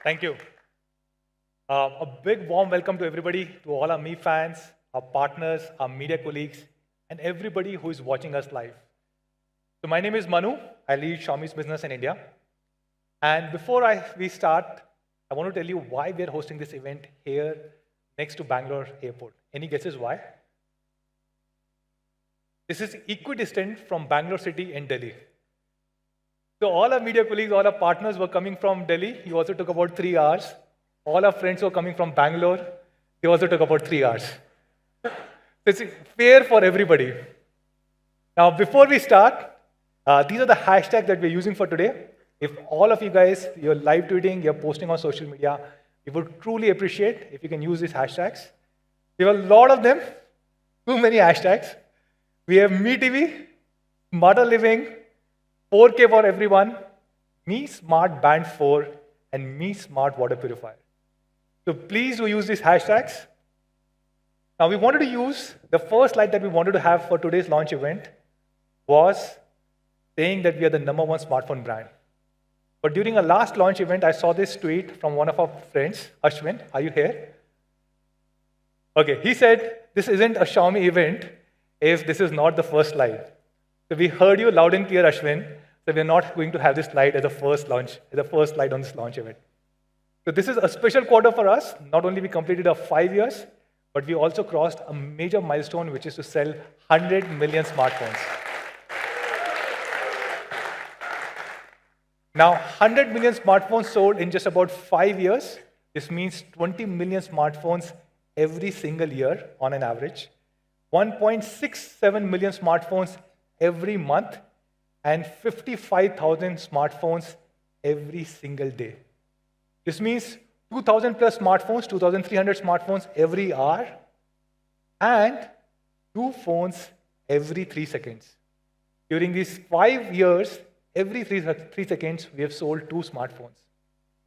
Thank you. A big warm welcome to everybody, to all our Me fans, our partners, our media colleagues, and everybody who is watching us live. So my name is Manu. I lead Xiaomi's business in India. And before we start, I want to tell you why we're hosting this event here next to Bangalore airport. Any guesses why? This is equidistant from Bangalore city and Delhi. So all our media colleagues, all our partners were coming from Delhi. He also took about 3 hours. All our friends were coming from Bangalore. They also took about 3 hours. So it's fair for everybody. Now, before we start, these are the hashtags that we're using for today. If all of you guys, you're live tweeting, you're posting on social media, we would truly appreciate if you can use these hashtags. We have a lot of them, too many hashtags. We have Me TV, Smarter Living, 4K for everyone, Me Smart Band 4, and Me Smart Water Purifier. So please do use these hashtags. Now we wanted to use, the first slide that we wanted to have for today's launch event was saying that we are the #1 smartphone brand. But during our last launch event, I saw this tweet from one of our friends, Ashwin. Are you here? Okay, he said, this isn't a Xiaomi event if this is not the first slide. So we heard you loud and clear, Ashwin. So we're not going to have this slide as the first slide on this launch event. So this is a special quarter for us. Not only we completed our 5 years, but we also crossed a major milestone, which is to sell 100 million smartphones. Now, 100 million smartphones sold in just about 5 years. This means 20 million smartphones every single year on an average. 1.67 million smartphones every month, and 55,000 smartphones every single day. This means 2,000 plus smartphones, 2,300 smartphones every hour, and 2 phones every 3 seconds. During these 5 years, every 3 seconds, we have sold 2 smartphones.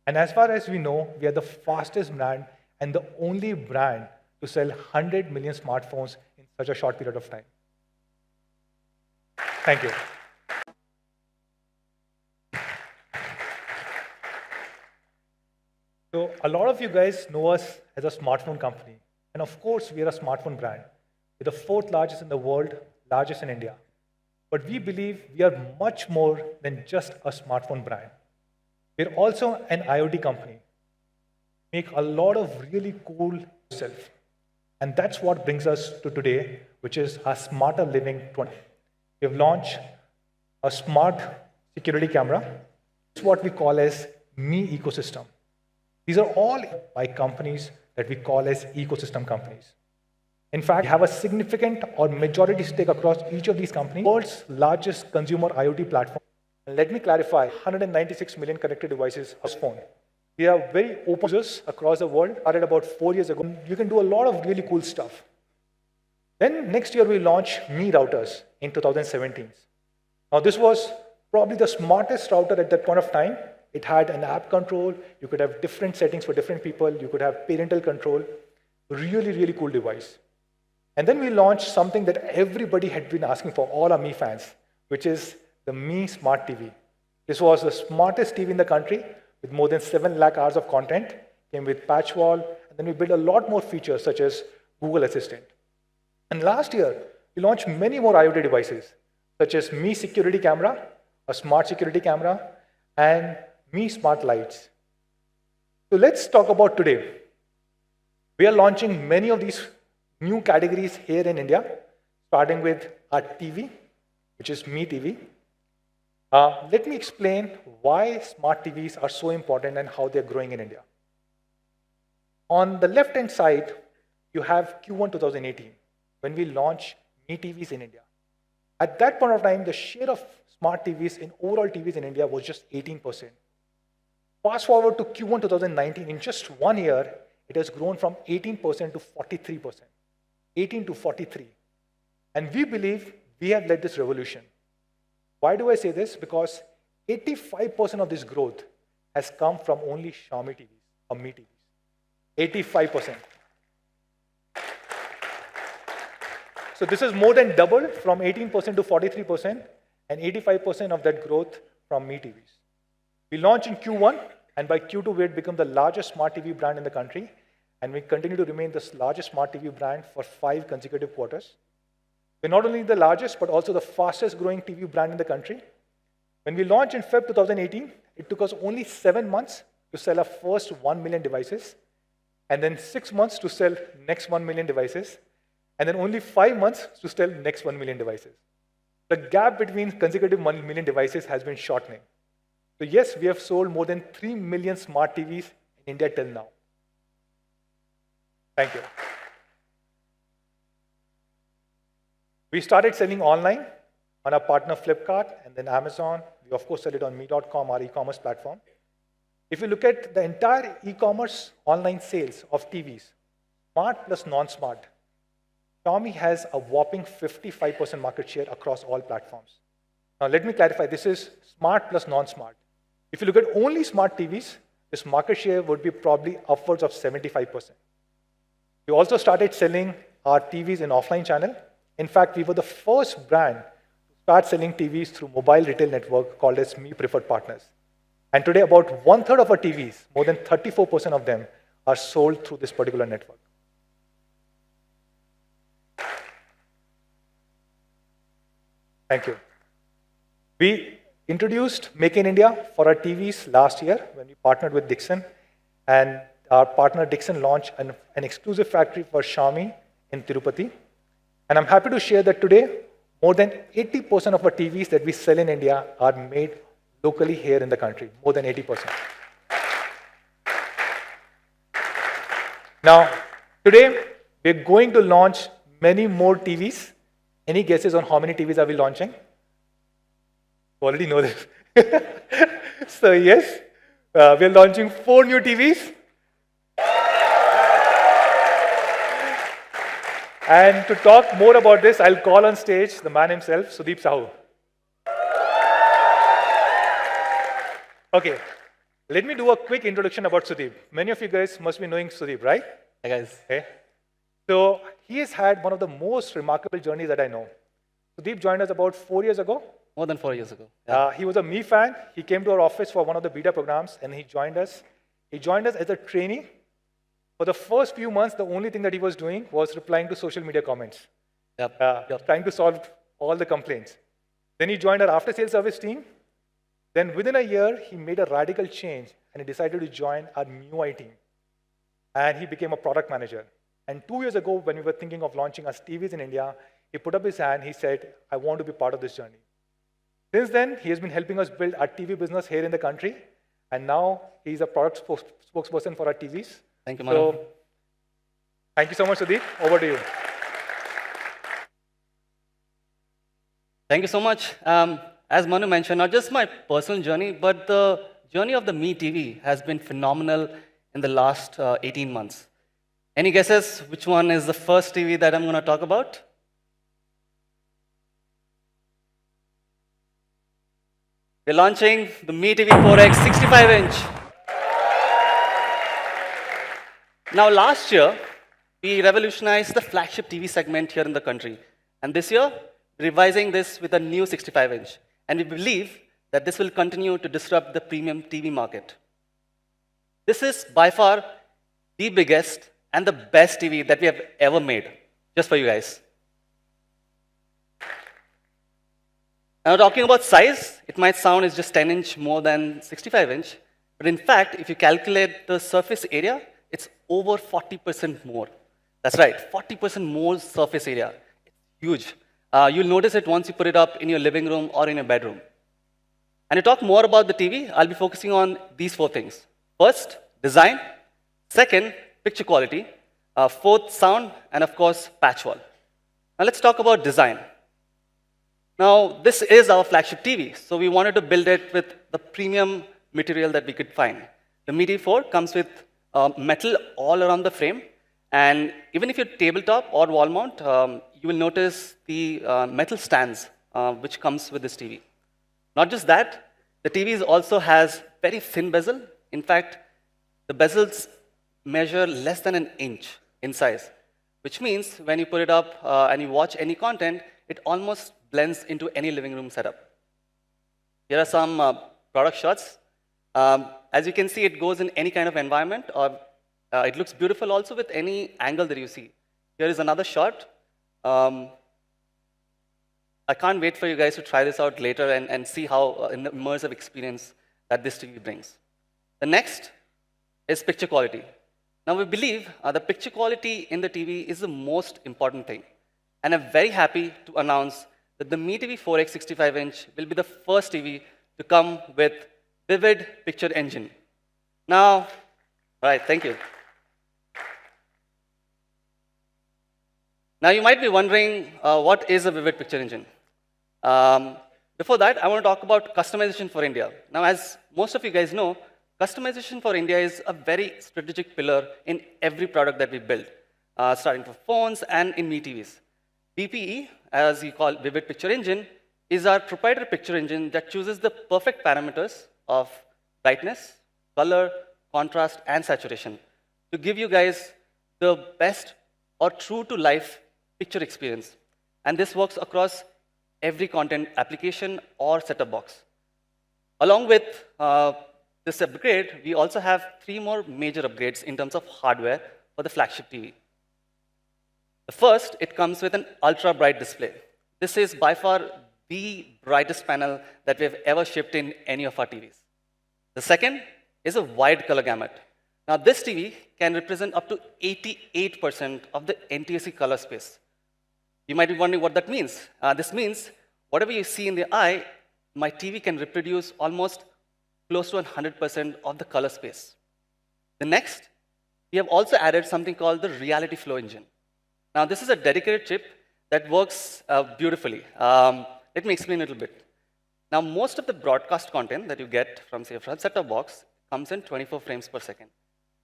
And as far as we know, we are the fastest brand and the only brand to sell 100 million smartphones in such a short period of time. Thank you. So a lot of you guys know us as a smartphone company. And of course, we are a smartphone brand. We're the 4th largest in the world, largest in India. But we believe we are much more than just a smartphone brand. We're also an IoT company. Make a lot of really cool stuff. And that's what brings us to today, which is our Smarter Living 20. We have launched a smart security camera. It's what we call as Me ecosystem. These are all by companies that we call as ecosystem companies. In fact, we have a significant or majority stake across each of these companies. World's largest consumer IoT platform. And let me clarify, 196 million connected devices on phone. We are very open users across the world. Started about 4 years ago. You can do a lot of really cool stuff. Then next year we launch Me routers in 2017. Now this was probably the smartest router at that point of time. It had an app control. You could have different settings for different people. You could have parental control. Really, really cool device. And then we launched something that everybody had been asking for, all our Me fans, which is the Me Smart TV. This was the smartest TV in the country with more than 7 lakh hours of content, came with patch wall, and then we built a lot more features such as Google Assistant. And last year, we launched many more IoT devices, such as Me Security Camera, a smart security camera, and Me Smart Lights. So let's talk about today. We are launching many of these new categories here in India, starting with our TV, which is Me TV. Let me explain why smart TVs are so important and how they're growing in India. On the left-hand side, you have Q1 2018, when we launched Me TVs in India. At that point of time, the share of smart TVs in overall TVs in India was just 18%. Fast forward to Q1 2019, in just 1 year, it has grown from 18% to 43%. 18 to 43. And we believe we have led this revolution. Why do I say this? Because 85% of this growth has come from only Xiaomi TVs or Me TVs. 85%. So this is more than double from 18% to 43%, and 85% of that growth from Me TVs. We launched in Q1, And by Q2, we had become the largest smart TV brand in the country. And we continue to remain the largest smart TV brand for 5 consecutive quarters. We're not only the largest, but also the fastest growing TV brand in the country. When we launched in Feb 2018, it took us only 7 months to sell our first 1 million devices, and then 6 months to sell next 1 million devices, and then only 5 months to sell next 1 million devices. The gap between consecutive 1 million devices has been shortening. So yes, we have sold more than 3 million smart TVs in India till now. Thank you. We started selling online on our partner Flipkart and then Amazon. We of course sell it on me.com, our e-commerce platform. If you look at the entire e-commerce online sales of TVs, smart plus non-smart, Xiaomi has a whopping 55% market share across all platforms. Now let me clarify, this is smart plus non-smart. If you look at only smart TVs, this market share would be probably upwards of 75%. We also started selling our TVs in offline channel. In fact, we were the first brand to start selling TVs through mobile retail network called as Me Preferred Partners. And today, about 1/3 of our TVs, more than 34% of them, are sold through this particular network. Thank you. We introduced Make in India for our TVs last year when we partnered with Dixon. And our partner Dixon launched an exclusive factory for Xiaomi in Tirupati. And I'm happy to share that today, more than 80% of our TVs that we sell in India are made locally here in the country, more than 80%. Now, today, we're going to launch many more TVs. Any guesses on how many TVs are we launching? You already know this. So yes, we're launching 4 new TVs. And to talk more about this, I'll call on stage the man himself, Sudeep Sahu. Okay, let me do a quick introduction about Sudeep. Many of you guys must be knowing Sudeep, right? Hey guys. Okay. So he has had one of the most remarkable journeys that I know. Sudeep joined us about 4 years ago. More than 4 years ago. Yeah. He was a Me fan. He came to our office for one of the beta programs and he joined us. He joined us as a trainee. For the first few months, the only thing that he was doing was replying to social media comments, trying to solve all the complaints. Then he joined our after-sales service team. Then within a year, he made a radical change and he decided to join our MIUI team. And he became a product manager. And 2 years ago, when we were thinking of launching our TVs in India, he put up his hand, he said, I want to be part of this journey. Since then, he has been helping us build our TV business here in the country. And now he's a product spokesperson for our TVs. Thank you, Manu. So, thank you so much, Sudeep. Over to you. Thank you so much. As Manu mentioned, not just my personal journey, but the journey of the Me TV has been phenomenal in the last 18 months. Any guesses which one is the first TV that I'm going to talk about? We're launching the Me TV 4X 65-inch. Now, last year, we revolutionized the flagship TV segment here in the country. And this year, revising this with a new 65-inch. And we believe that this will continue to disrupt the premium TV market. This is by far the biggest and the best TV that we have ever made, just for you guys. Now, talking about size, it might sound it's just 10-inch more than 65-inch. But in fact, if you calculate the surface area, it's over 40% more. That's right, 40% more surface area. It's huge. You'll notice it once you put it up in your living room or in your bedroom. And to talk more about the TV, I'll be focusing on these 4 things. First, design. Second, picture quality. Fourth, sound. And of course, patch wall. Now let's talk about design. Now, this is our flagship TV. So we wanted to build it with the premium material that we could find. The Me TV 4 comes with metal all around the frame. And even if you're tabletop or wall mount, you will notice the metal stands which comes with this TV. Not just that, the TV also has very thin bezel. In fact, the bezels measure less than an inch in size, which means when you put it up and you watch any content, it almost blends into any living room setup. Here are some product shots. As you can see, it goes in any kind of environment, or it looks beautiful also with any angle that you see. Here is another shot. Um, I can't wait for you guys to try this out later and see how an immersive experience that this TV brings. The next is picture quality. Now we believe the picture quality in the TV is the most important thing. And I'm very happy to announce that the Mi TV 4X 65-inch will be the first TV to come with vivid picture engine. Now, right, thank you. Now you might be wondering, what is a vivid picture engine? Before that, I want to talk about customization for India. Now, as most of you guys know, customization for India is a very strategic pillar in every product that we build, starting from phones and in Mi TVs. VPE, as we call Vivid Picture Engine, is our proprietary picture engine that chooses the perfect parameters of brightness, color, contrast, and saturation to give you guys the best or true-to-life picture experience. And this works across every content application or set-top box. Along with this upgrade, we also have 3 more major upgrades in terms of hardware for the flagship TV. The first, it comes with an ultra-bright display. This is by far the brightest panel that we have ever shipped in any of our TVs. The second is a wide color gamut. Now, this TV can represent up to 88% of the NTSC color space. You might be wondering what that means. This means whatever you see in the eye, my TV can reproduce almost close to 100% of the color space. The next, we have also added something called the Reality Flow Engine. Now, this is a dedicated chip that works beautifully. Let me explain a little bit. Now, most of the broadcast content that you get from, say, a set-top box comes in 24 frames per second.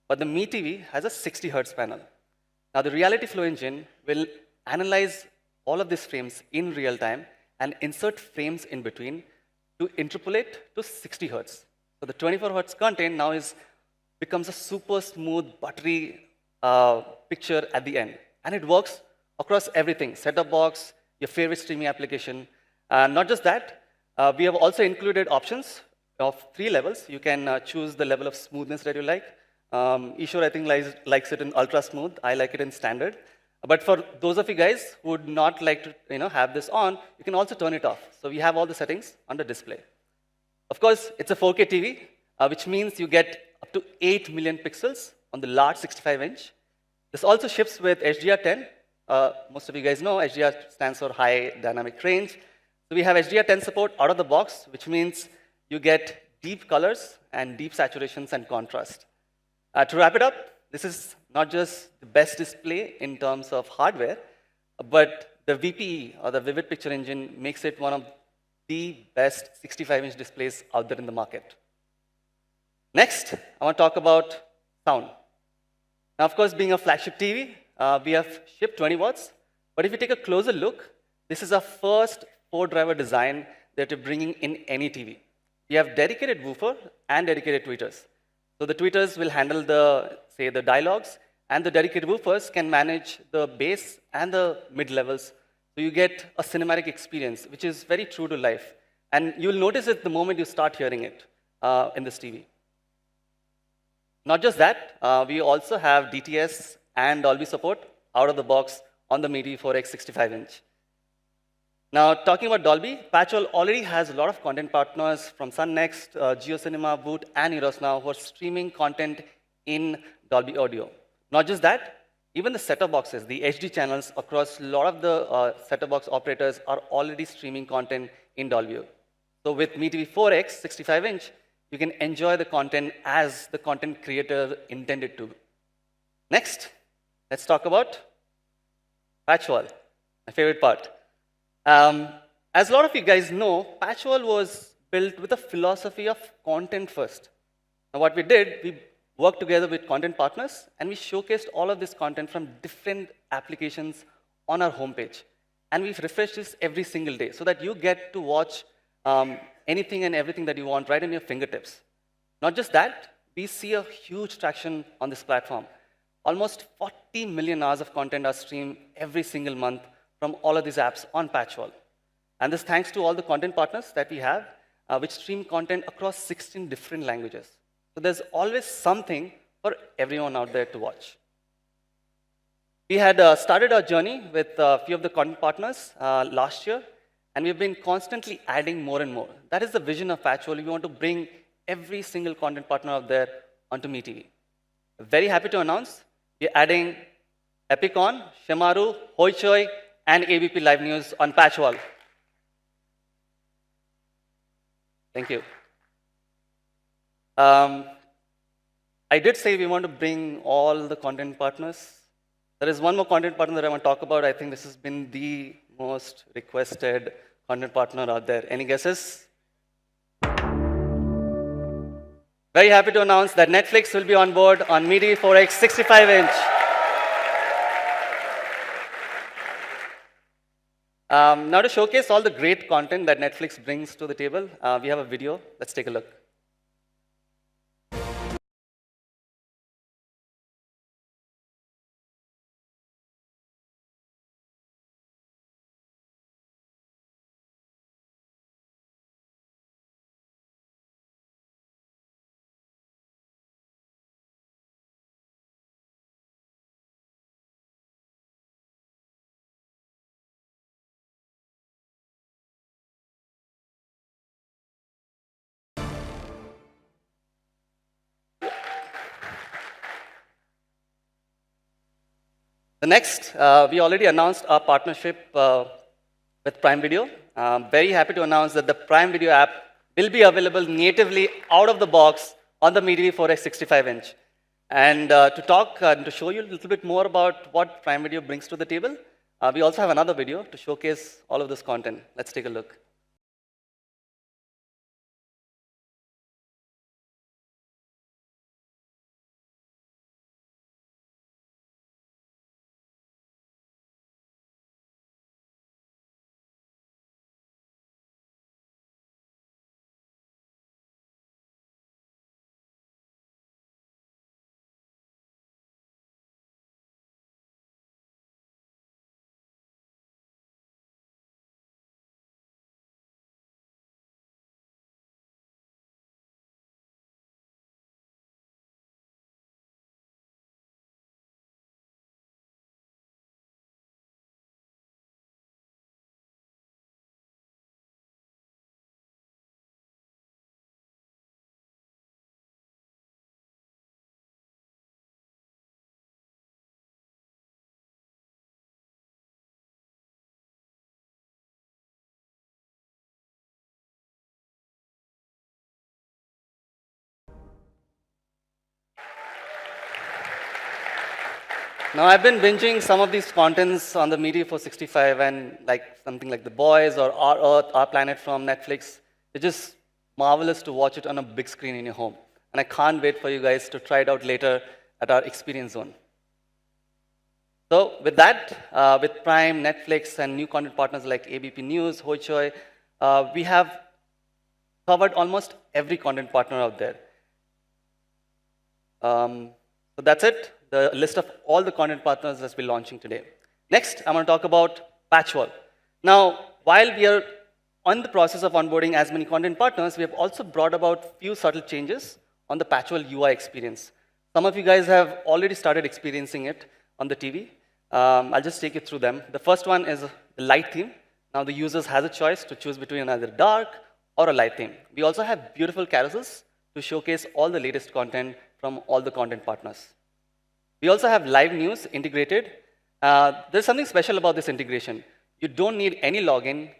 But the Mi TV has a 60 hertz panel. Now, the Reality Flow Engine will analyze all of these frames in real time and insert frames in between to interpolate to 60 hertz. So the 24 hertz content now becomes a super smooth, buttery picture at the end. And it works across everything, set-top box, your favorite streaming application. Not just that, we have also included options of 3 levels. You can choose the level of smoothness that you like. Ishwar, I think, likes it in ultra smooth. I like it in standard. But for those of you guys who would not like to have this on, you can also turn it off. So we have all the settings on the display. Of course, it's a 4K TV, which means you get up to 8 million pixels on the large 65-inch. This also ships with HDR10. Most of you guys know HDR stands for High Dynamic Range. So we have HDR10 support out of the box, which means you get deep colors and deep saturations and contrast. To wrap it up, this is not just the best display in terms of hardware, but the VPE, or the Vivid Picture Engine, makes it one of the best 65-inch displays out there in the market. Next, I want to talk about sound. Now, of course, being a flagship TV, we have shipped 20 watts. But if you take a closer look, this is our first 4-driver design that we're bringing in any TV. We have dedicated woofer and dedicated tweeters. So the tweeters will handle the dialogues, and the dedicated woofers can manage the bass and the mid-levels. So you get a cinematic experience, which is very true to life. And you'll notice it the moment you start hearing it in this TV. Not just that, we also have DTS and Dolby support out of the box on the Mi TV 4X 65-inch. Now, talking about Dolby, Patchwell already has a lot of content partners from Sun Next, JioCinema, Voot, and Eros now who are streaming content in Dolby Audio. Not just that, even the set-top boxes, the HD channels across a lot of the set-top box operators are already streaming content in Dolby. So with Mi TV 4X 65-inch, you can enjoy the content as the content creator intended to. Next, let's talk about Patchwell, my favorite part. As a lot of you guys know, Patchwell was built with a philosophy of content first. Now, what we did, we worked together with content partners, and we showcased all of this content from different applications on our homepage. And we've refreshed this every single day so that you get to watch anything and everything that you want right in your fingertips. Not just that, we see a huge traction on this platform. Almost 40 million hours of content are streamed every single month from all of these apps on Patchwell. And this thanks to all the content partners that we have. which stream content across 16 different languages. So there's always something for everyone out there to watch. We had started our journey with a few of the content partners last year, and we've been constantly adding more and more. That is the vision of Patchworld. We want to bring every single content partner out there onto MeTV. Very happy to announce we're adding Epicon, Shemaru, Hoichoi, and ABP Live News on Patchworld. Thank you. I did say we want to bring all the content partners. There is one more content partner that I want to talk about. I think this has been the most requested content partner out there. Any guesses? Very happy to announce that Netflix will be on board on MeTV 4X 65-inch. Now to showcase all the great content that Netflix brings to the table, we have a video. Let's take a look. The next, we already announced our partnership with Prime Video. Very happy to announce that the Prime Video app will be available natively out of the box on the MeTV 4X 65-inch. And to talk and to show you a little bit more about what Prime Video brings to the table, we also have another video to showcase all of this content. Let's take a look. Now, I've been binging some of these contents on the MeTV 465 and like something like The Boys or Our Earth, Our Planet from Netflix. It's just marvelous to watch it on a big screen in your home. And I can't wait for you guys to try it out later at our experience zone. So with that, with Prime, Netflix, and new content partners like ABP News, Hoichoi, we have covered almost every content partner out there. So that's it, the list of all the content partners that we're launching today. Next, I'm going to talk about Patchworld. Now, while we are on the process of onboarding as many content partners, we have also brought about few subtle changes on the Patchworld UI experience. Some of you guys have already started experiencing it on the TV. I'll just take you through them. The first one is the light theme. Now the users has a choice to choose between either dark or a light theme. We also have beautiful carousels to showcase all the latest content from all the content partners. We also have live news integrated. There's something special about this integration. You don't need any login,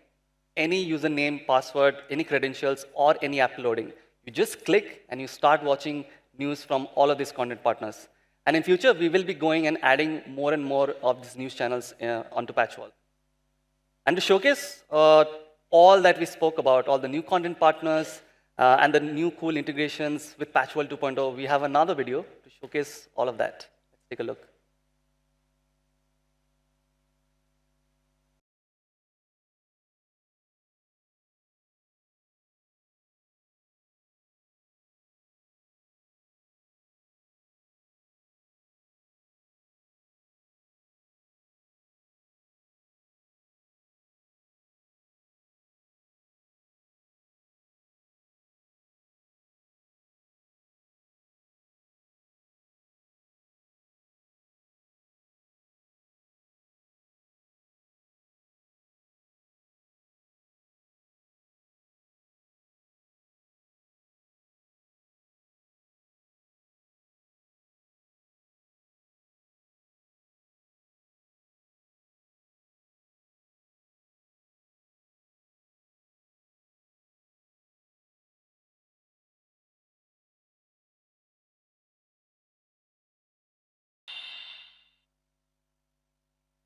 any username, password, any credentials, or any app loading. You just click and you start watching news from all of these content partners. And in future, we will be going and adding more and more of these news channels onto Patchworld. And to showcase all that we spoke about, all the new content partners, and the new cool integrations with Patchworld 2.0, we have another video to showcase all of that. Let's take a look.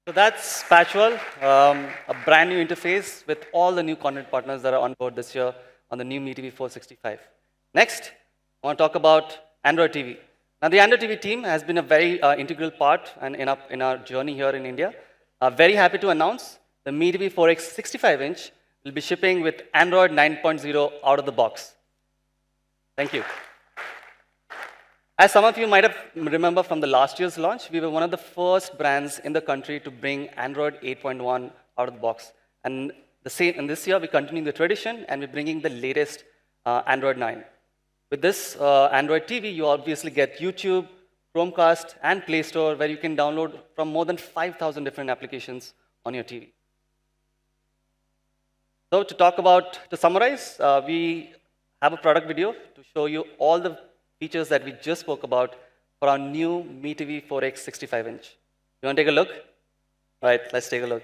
So that's Patchwell, a brand new interface with all the new content partners that are on board this year on the new MeTV 465. Next, I want to talk about Android TV. Now, the Android TV team has been a very integral part and in our journey here in India. Very happy to announce the MeTV 4X 65-inch will be shipping with Android 9.0 out of the box. Thank you. As some of you might have remember from the last year's launch, we were one of the first brands in the country to bring Android 8.1 out of the box. And this year, we're continuing the tradition, and we're bringing the latest Android 9. With this Android TV, you obviously get YouTube, Chromecast, and Play Store, where you can download from more than 5,000 different applications on your TV. So to summarize, we have a product video to show you all the features that we just spoke about for our new MeTV 4X 65-inch. You want to take a look? All right, let's take a look.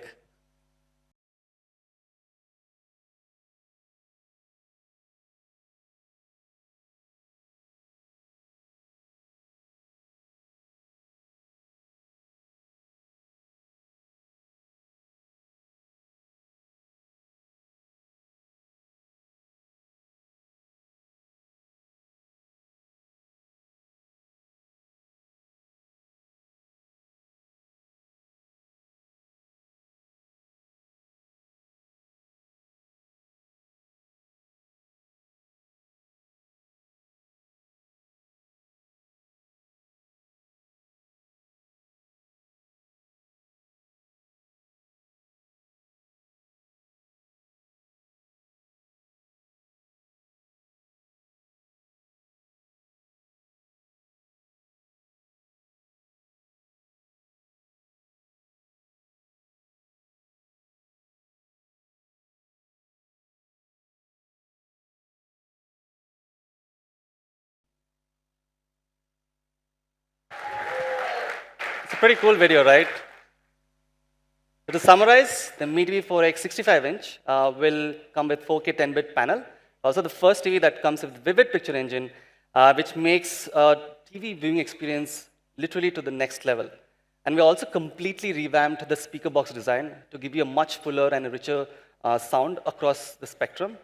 It's a pretty cool video, right? So to summarize, the MeTV 4X 65-inch will come with 4K 10-bit panel. Also the first TV that comes with vivid picture engine, which makes TV viewing experience literally to the next level. And we also completely revamped the speaker box design to give you a much fuller and a richer sound across the spectrum.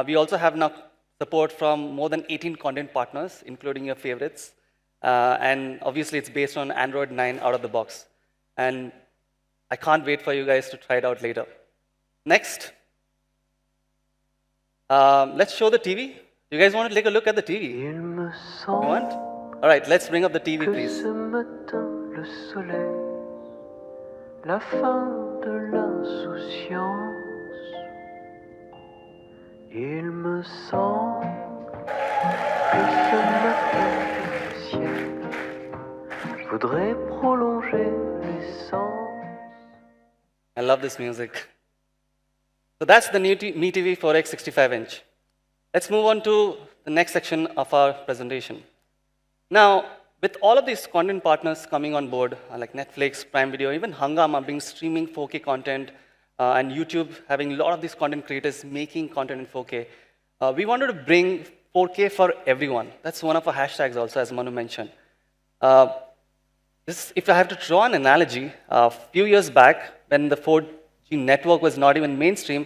We also have now support from more than 18 content partners, including your favorites. And obviously, it's based on Android 9 out of the box. And I can't wait for you guys to try it out later. Next, let's show the TV. Do you guys want to take a look at the TV? You want? All right, let's bring up the TV, please. Le soleil, la fin de l'insouciance. Il me semble que ce matin le ciel voudrait prolonger l'essence. I love this music. So that's the new MeTV 4X 65-inch. Let's move on to the next section of our presentation. Now, with all of these content partners coming on board, like Netflix, Prime Video, even Hungama being streaming 4K content, and YouTube having a lot of these content creators making content in 4K, we wanted to bring 4K for everyone. That's one of our hashtags also, as Manu mentioned. If I have to draw an analogy, a few years back, when the 4G network was not even mainstream,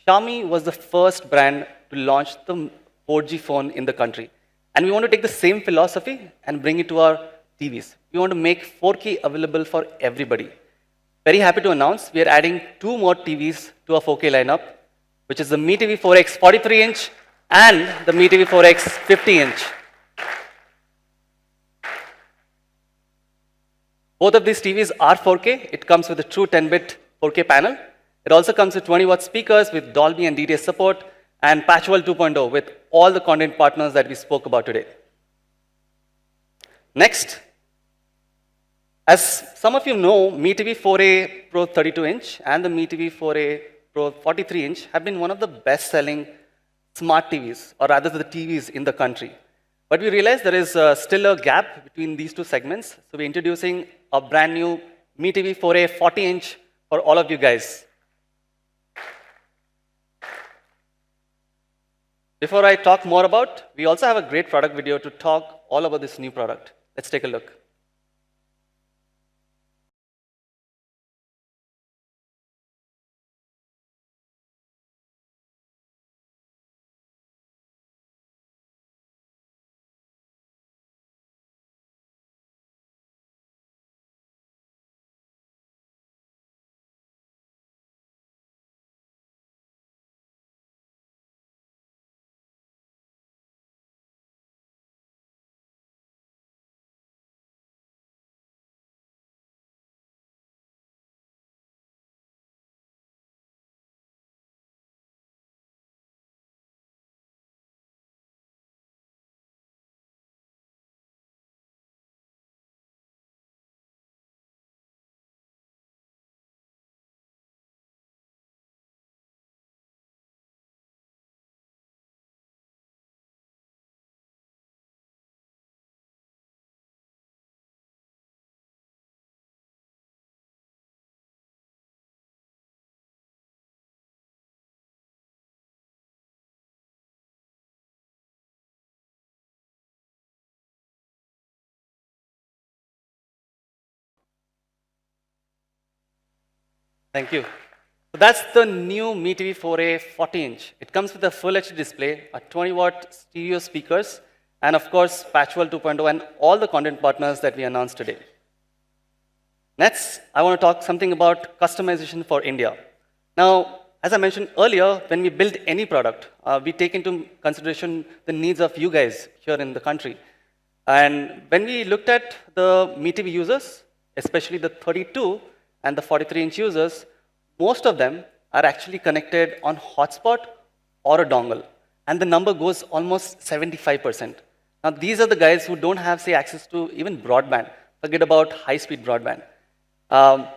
Xiaomi was the first brand to launch the 4G phone in the country. And we want to take the same philosophy and bring it to our TVs. We want to make 4K available for everybody. Very happy to announce we are adding 2 more TVs to our 4K lineup, which is the MeTV 4X 43-inch and the MeTV 4X 50-inch. Both of these TVs are 4K. It comes with a true 10-bit 4K panel. It also comes with 20-watt speakers with Dolby and DTS support, and Patchwell 2.0 with all the content partners that we spoke about today. Next, as some of you know, MeTV 4A Pro 32-inch and the MeTV 4A Pro 43-inch have been one of the best-selling smart TVs, or rather the TVs in the country. But we realized there is still a gap between these two segments, so we're introducing a brand new MeTV 4A 40-inch for all of you guys. Before I talk more about, we also have a great product video to talk all about this new product. Let's take a look. Thank you. So that's the new Mi TV 4A 40-inch. It comes with a full HD display, a 20-watt stereo speakers, and of course, Patchworld 2.0 and all the content partners that we announced today. Next, I want to talk something about customization for India. Now, as I mentioned earlier, when we build any product, we take into consideration the needs of you guys here in the country. And when we looked at the Mi TV users, especially the 32 and the 43-inch users, most of them are actually connected on hotspot or a dongle. And the number goes almost 75%. Now, these are the guys who don't have, say, access to even broadband. Forget about high-speed broadband. And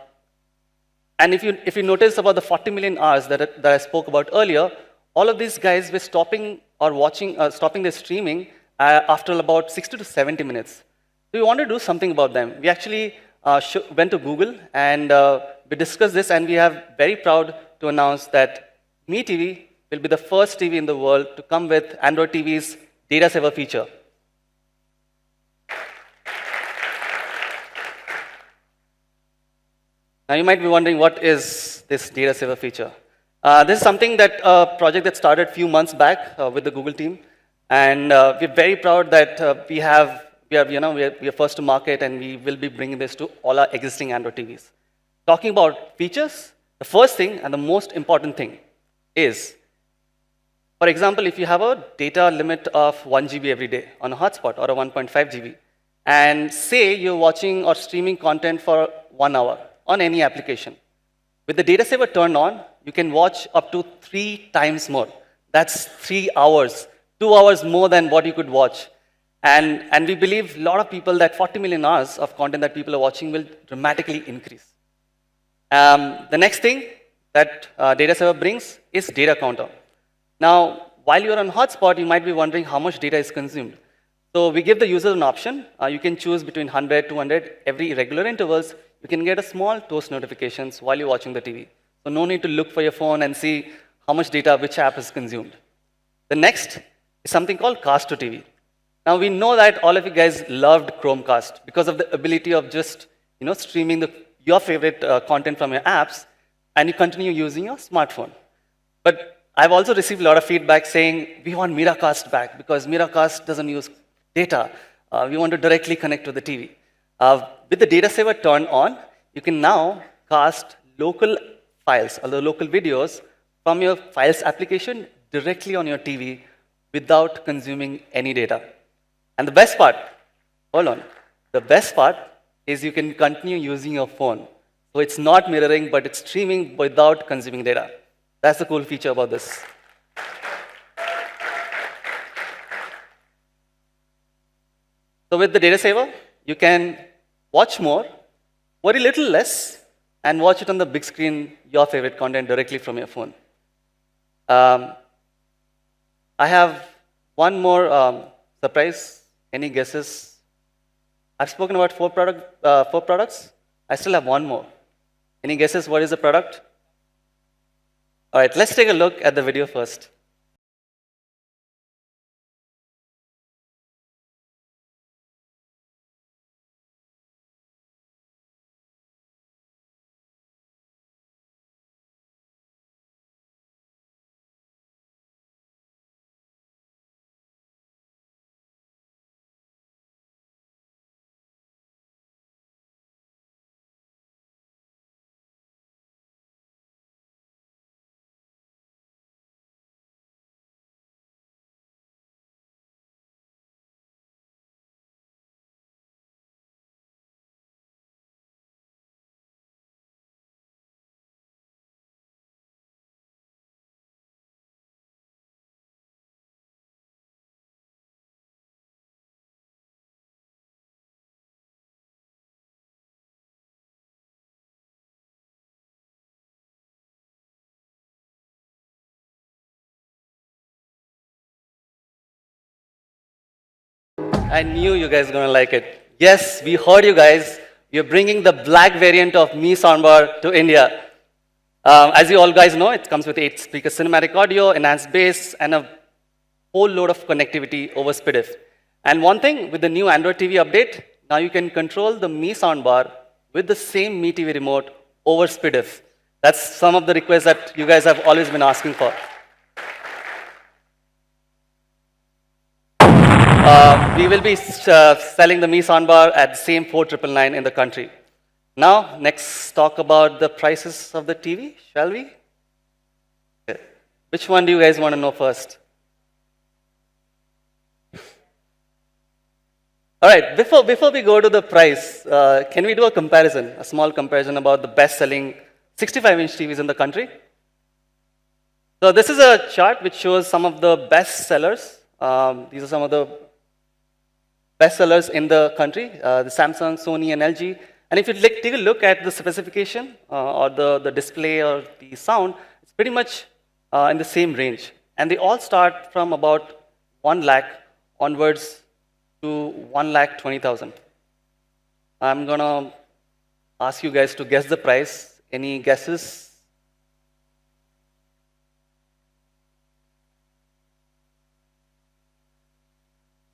if you notice about the 40 million hours that I spoke about earlier, all of these guys were stopping or stopping their streaming after about 60 to 70 minutes. So we want to do something about them. We actually went to Google and we discussed this, and we are very proud to announce that Mi TV will be the first TV in the world to come with Android TV's data saver feature. Now you might be wondering, what is this data saver feature? This is something that a project that started a few months back with the Google team, and we're very proud that we are first to market, and we will be bringing this to all our existing Android TVs. Talking about features, the first thing and the most important thing is, for example, if you have a data limit of 1 GB every day on a hotspot or a 1.5 GB, and say you're watching or streaming content for 1 hour on any application, with the data saver turned on, you can watch up to 3 times more. That's 3 hours, 2 hours more than what you could watch. And we believe a lot of people that 40 million hours of content that people are watching will dramatically increase. The next thing that data saver brings is data counter. Now, while you're on hotspot, you might be wondering how much data is consumed. So we give the user an option. You can choose between 100, 200, every regular intervals. You can get a small toast notifications while you're watching the TV. So no need to look for your phone and see how much data, which app is consumed. The next is something called Cast to TV. Now we know that all of you guys loved Chromecast because of the ability of just streaming your favorite content from your apps, and you continue using your smartphone. But I've also received a lot of feedback saying we want Miracast back because Miracast doesn't use data. We want to directly connect to the TV. With the data saver turned on, you can now cast local files or the local videos from your files application directly on your TV without consuming any data. And the best part, hold on, the best part is you can continue using your phone. So it's not mirroring, but it's streaming without consuming data. That's the cool feature about this. So with the data saver, you can watch more, worry a little less, and watch it on the big screen, your favorite content directly from your phone. I have one more surprise. Any guesses? I've spoken about 4 products. I still have one more. Any guesses what is the product? All right, let's take a look at the video first. I knew you guys were going to like it. Yes, we heard you guys. We're bringing the black variant of Mi soundbar to India. As you all guys know, it comes with 8-speaker cinematic audio, enhanced bass, and a whole load of connectivity over SPDIF. And one thing, with the new Android TV update, now you can control the Mi soundbar with the same Mi TV remote over SPDIF. That's some of the requests that you guys have always been asking for. We will be selling the Mi soundbar at the same 4999 in the country. Now, next talk about the prices of the TV, shall we? Okay. Which one do you guys want to know first? All right, before we go to the price, can we do a comparison, a small comparison about the best-selling 65-inch TVs in the country? So this is a chart which shows some of the best sellers. These are some of the best sellers in the country, the Samsung, Sony, and LG. And if you take a look at the specification or the display or the sound, it's pretty much in the same range. And they all start from about 1 lakh onwards to 1,20,000. I'm gonna ask you guys to guess the price. Any guesses?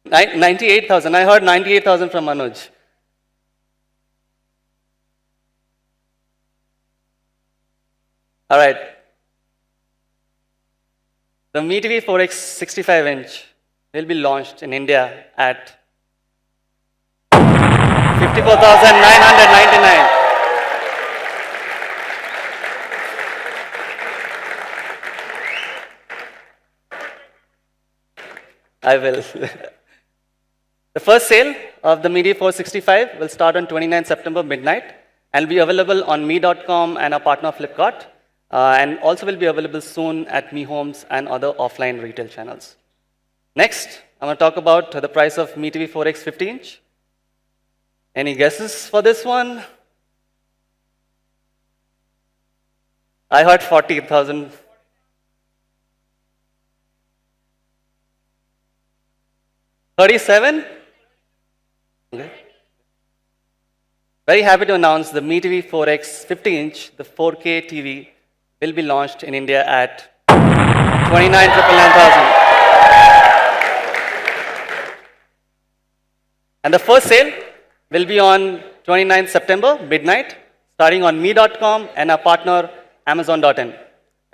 Nine 98,000. I heard 98,000 from Anuj. All right. The Mi TV 4X 65-inch will be launched in India at 54,999. I will. The first sale of the Mi TV 465 will start on 29 September midnight and be available on mi.com and our partner Flipkart, and also will be available soon at Mi Homes and other offline retail channels. Next, I'm going to talk about the price of Mi TV 4X 50-inch. Any guesses for this one? I heard 40,000. 37? Okay. Very happy to announce the Mi TV 4X 50-inch, the 4K TV, will be launched in India at 29,999,000. And the first sale will be on 29 September, midnight, starting on mi.com and our partner, Amazon.in.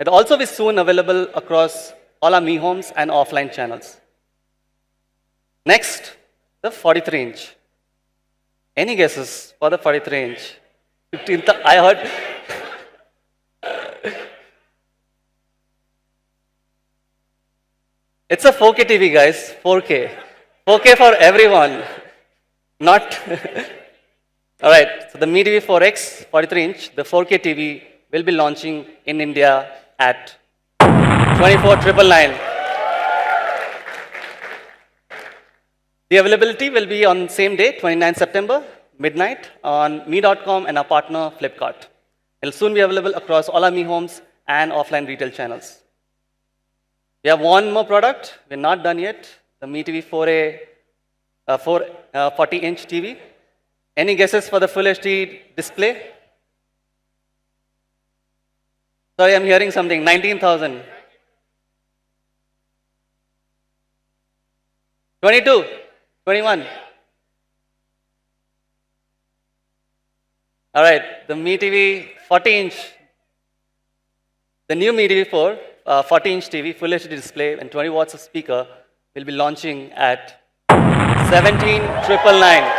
It will also be soon available across all our Mi Homes and offline channels. Next, the 43-inch. Any guesses for the 43-inch? 15th, I heard. It's a 4K TV, guys, 4K. 4K for everyone. Not. All right, so the Mi TV 4X 43-inch, the 4K TV, will be launching in India at 24,999. The availability will be on same day, 29 September, midnight, on mi.com and our partner Flipkart. It will soon be available across all our Mi Homes and offline retail channels. We have one more product. We're not done yet. The Mi TV 40-inch TV. Any guesses for the Full HD display? Sorry, I'm hearing something. 19,000. 22. 21. All right, the Mi TV 40-inch, the new Mi TV 40-inch TV, Full HD display, and 20 watts of speaker will be launching at 17,999.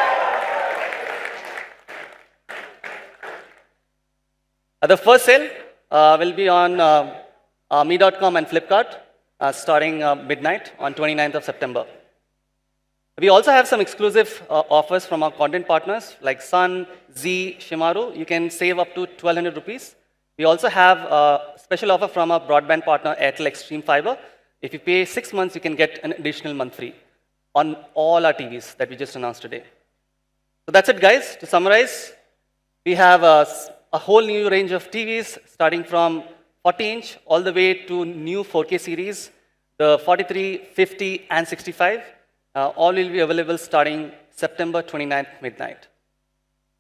The first sale will be on mi.com and Flipkart starting midnight on 29th of September. We also have some exclusive offers from our content partners like Sun, Z, Shimaru. You can save up to 1,200 rupees. We also have a special offer from our broadband partner Airtel Extreme Fiber. If you pay 6 months, you can get an additional month free on all our TVs that we just announced today. So that's it, guys. To summarize, we have a whole new range of TVs starting from 40-inch all the way to new 4K series, the 43, 50, and 65. All will be available starting September 29th midnight.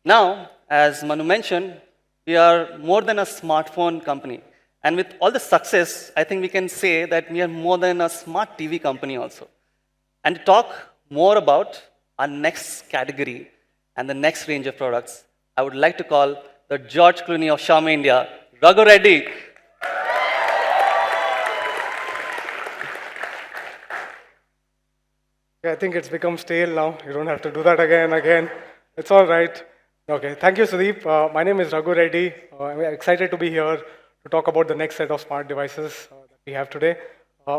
Now, as Manu mentioned, we are more than a smartphone company. And with all the success, I think we can say that we are more than a smart TV company also. And to talk more about our next category and the next range of products, I would like to call the George Clooney of Xiaomi India Raghu Reddy. Yeah, I think it's become stale now. You don't have to do that again and again. It's all right. Okay, thank you, Sudeep. My name is Raghu Reddy. I'm excited to be here to talk about the next set of smart devices that we have today.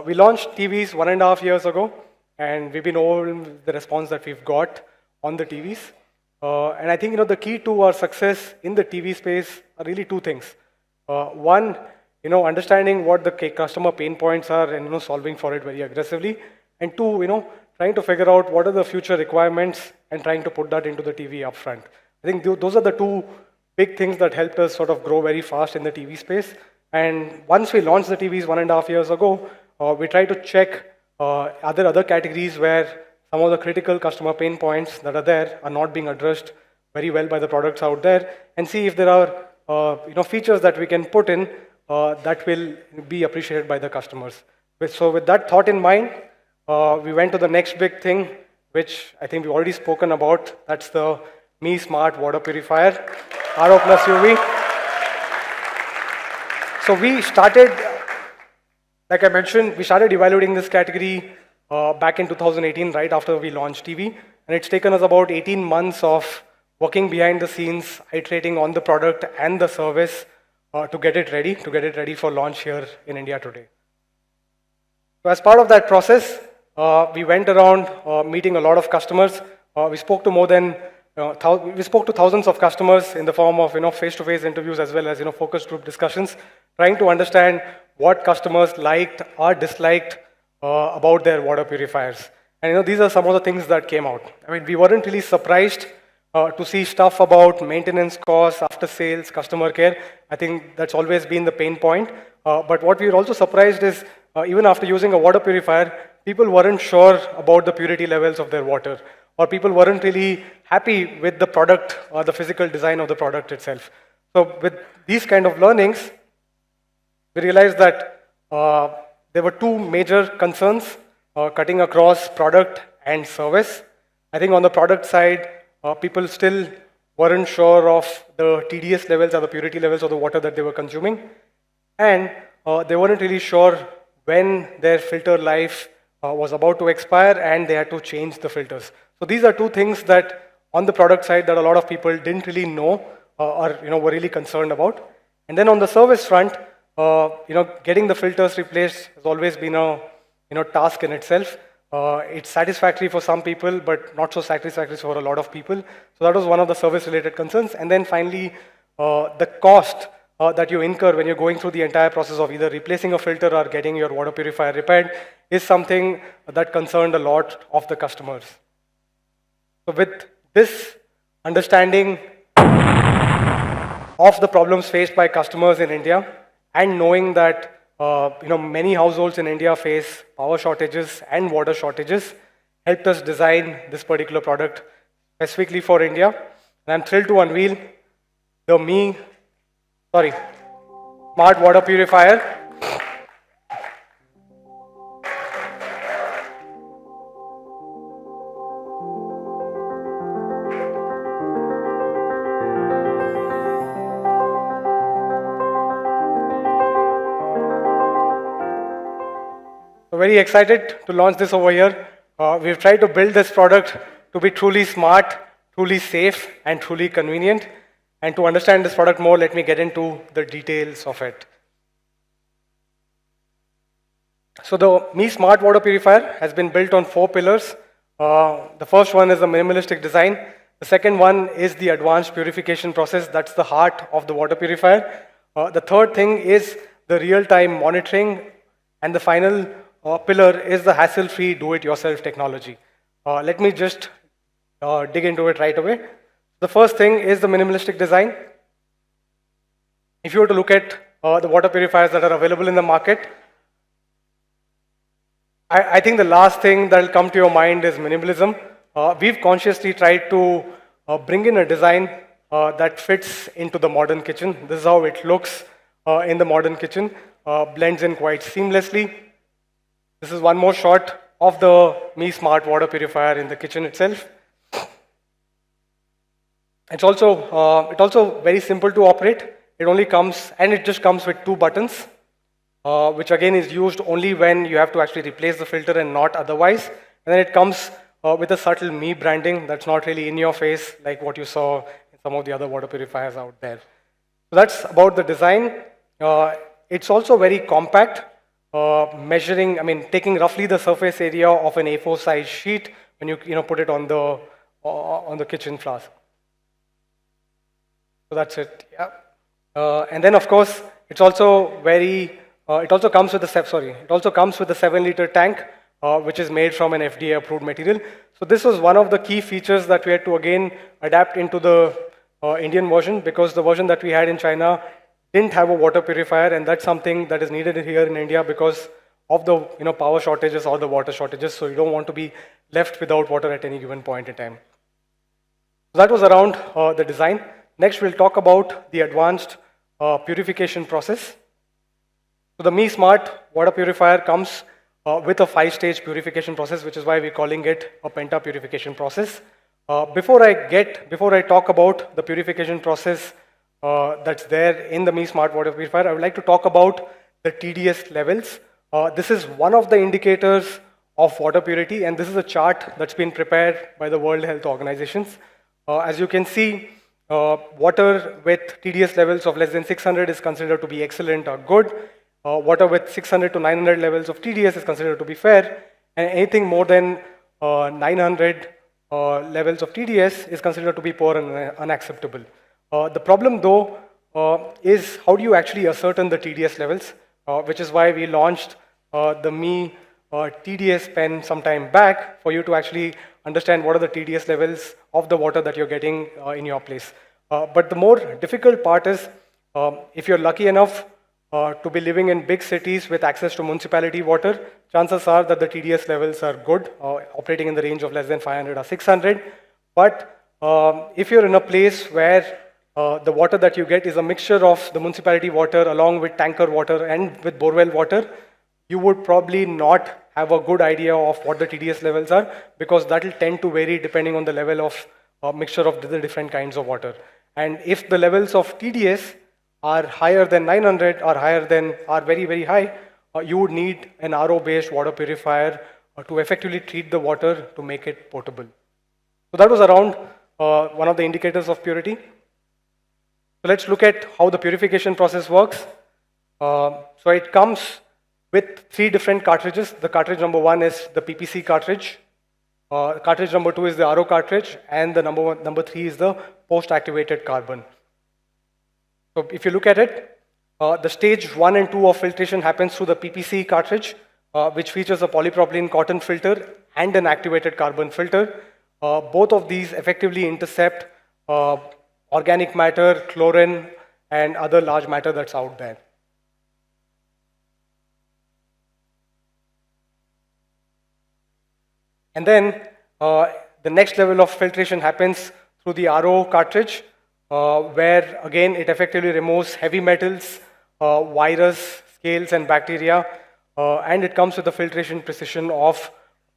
We launched TVs 1.5 years ago, and we've been overwhelmed with the response that we've got on the TVs. And I think the key to our success in the TV space are really two things. One, understanding what the customer pain points are and solving for it very aggressively. And two, trying to figure out what are the future requirements and trying to put that into the TV upfront. I think those are the two big things that helped us sort of grow very fast in the TV space. And once we launched the TVs 1.5 years ago, we tried to check are there other categories where some of the critical customer pain points that are there are not being addressed very well by the products out there, and see if there are features that we can put in that will be appreciated by the customers. So with that thought in mind, we went to the next big thing, which I think we've already spoken about. That's the Mi Smart Water Purifier, RO plus UV. So we started, like I mentioned, we started evaluating this category back in 2018, right after we launched TV. And it's taken us about 18 months of working behind the scenes, iterating on the product and the service to get it ready for launch here in India today. So as part of that process, we went around meeting a lot of customers. We spoke to thousands of customers in the form of face-to-face interviews as well as focus group discussions, trying to understand what customers liked or disliked about their water purifiers. And these are some of the things that came out. I mean, we weren't really surprised to see stuff about maintenance costs, after sales, customer care. I think that's always been the pain point. But what we were also surprised is even after using a water purifier, people weren't sure about the purity levels of their water, or people weren't really happy with the product or the physical design of the product itself. So with these kind of learnings, we realized that there were two major concerns cutting across product and service. I think on the product side, people still weren't sure of the TDS levels or the purity levels of the water that they were consuming. And they weren't really sure when their filter life was about to expire and they had to change the filters. So these are two things that on the product side that a lot of people didn't really know or were really concerned about. And then on the service front, getting the filters replaced has always been a task in itself. It's satisfactory for some people, but not so satisfactory for a lot of people. So that was one of the service-related concerns. And then finally, the cost that you incur when you're going through the entire process of either replacing a filter or getting your water purifier repaired is something that concerned a lot of the customers. So with this understanding of the problems faced by customers in India, and knowing that many households in India face power shortages and water shortages, helped us design this particular product specifically for India. And I'm thrilled to unveil the Smart Water Purifier. So very excited to launch this over here. We've tried to build this product to be truly smart, truly safe, and truly convenient. And to understand this product more, let me get into the details of it. So the Mi Smart Water Purifier has been built on 4 pillars. The first one is the minimalistic design. The second one is the advanced purification process. That's the heart of the water purifier. The third thing is the real-time monitoring. And the final pillar is the hassle-free do-it-yourself technology. Let me just dig into it right away. The first thing is the minimalistic design. If you were to look at the water purifiers that are available in the market, I think the last thing that will come to your mind is minimalism. We've consciously tried to bring in a design that fits into the modern kitchen. This is how it looks in the modern kitchen, blends in quite seamlessly. This is one more shot of the Mi Smart Water Purifier in the kitchen itself. It's also very simple to operate. It only comes, and it just comes with 2 buttons, which again is used only when you have to actually replace the filter and not otherwise. And then it comes with a subtle Me branding that's not really in your face like what you saw in some of the other water purifiers out there. So that's about the design. It's also very compact, taking roughly the surface area of an A4 size sheet when you put it on the kitchen flask. So that's it. Yeah. And then of course it's also very. It also comes with a 7-liter tank, which is made from an FDA approved material. So this was one of the key features that we had to again adapt into the Indian version, because the version that we had in China didn't have a water purifier, and that's something that is needed here in India because of the power shortages or the water shortages. So you don't want to be left without water at any given point in time. So that was around the design. Next, we'll talk about the advanced purification process. So the Mi Smart water purifier comes with a 5-stage purification process, which is why we're calling it a penta purification process. Before I talk about the purification process that's there in the Mi Smart water purifier, I would like to talk about the TDS levels. This is one of the indicators of water purity, and this is a chart that's been prepared by the World Health Organizations. As you can see, water with TDS levels of less than 600 is considered to be excellent or good. Water with 600 to 900 levels of TDS is considered to be fair, and anything more than 900 levels of TDS is considered to be poor and unacceptable. The problem though is how do you actually ascertain the TDS levels, which is why we launched the Mi TDS pen some time back for you to actually understand what are the TDS levels of the water that you're getting in your place. But the more difficult part is if you're lucky enough to be living in big cities with access to municipality water, chances are that the TDS levels are good, operating in the range of less than 500 or 600. But if you're in a place where the water that you get is a mixture of the municipality water along with tanker water and with borewell water, you would probably not have a good idea of what the TDS levels are, because that will tend to vary depending on the level of mixture of the different kinds of water. And if the levels of TDS are higher than 900 or are very, very high, you would need an RO-based water purifier to effectively treat the water to make it potable. So that was around one of the indicators of purity. So let's look at how the purification process works. So it comes with 3 different cartridges. The cartridge number 1 is the PPC cartridge. Cartridge number 2 is the RO cartridge, and the number 3 is the post-activated carbon. So if you look at it, the stage 1 and 2 of filtration happens through the PPC cartridge, which features a polypropylene cotton filter and an activated carbon filter. Both of these effectively intercept organic matter, chlorine, and other large matter that's out there. And then the next level of filtration happens through the RO cartridge, where again it effectively removes heavy metals, virus, scales, and bacteria, and it comes with a filtration precision of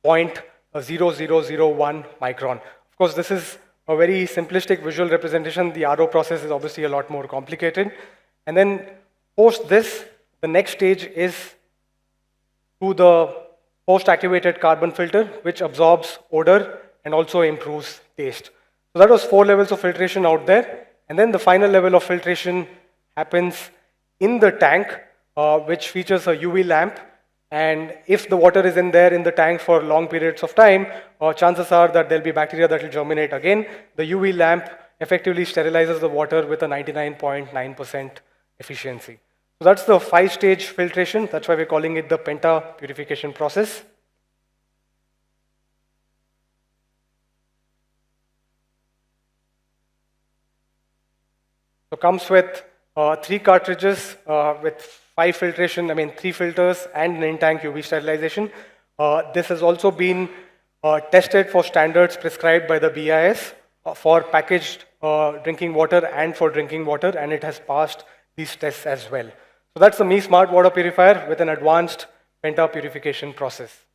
0.0001 micron. Of course, this is a very simplistic visual representation. The RO process is obviously a lot more complicated. And then post this, the next stage is through the post-activated carbon filter, which absorbs odor and also improves taste. So that was 4 levels of filtration out there. And then the final level of filtration happens in the tank, which features a UV lamp. And if the water is in there in the tank for long periods of time, chances are that there'll be bacteria that will germinate again. The UV lamp effectively sterilizes the water with a 99.9% efficiency. So that's the 5-stage filtration. That's why we're calling it the penta purification process. So comes with 3 cartridges with 3 filters and an in-tank UV sterilization. This has also been tested for standards prescribed by the BIS for packaged drinking water and for drinking water, and it has passed these tests as well. So that's the Mi Smart water purifier with an advanced penta purification process.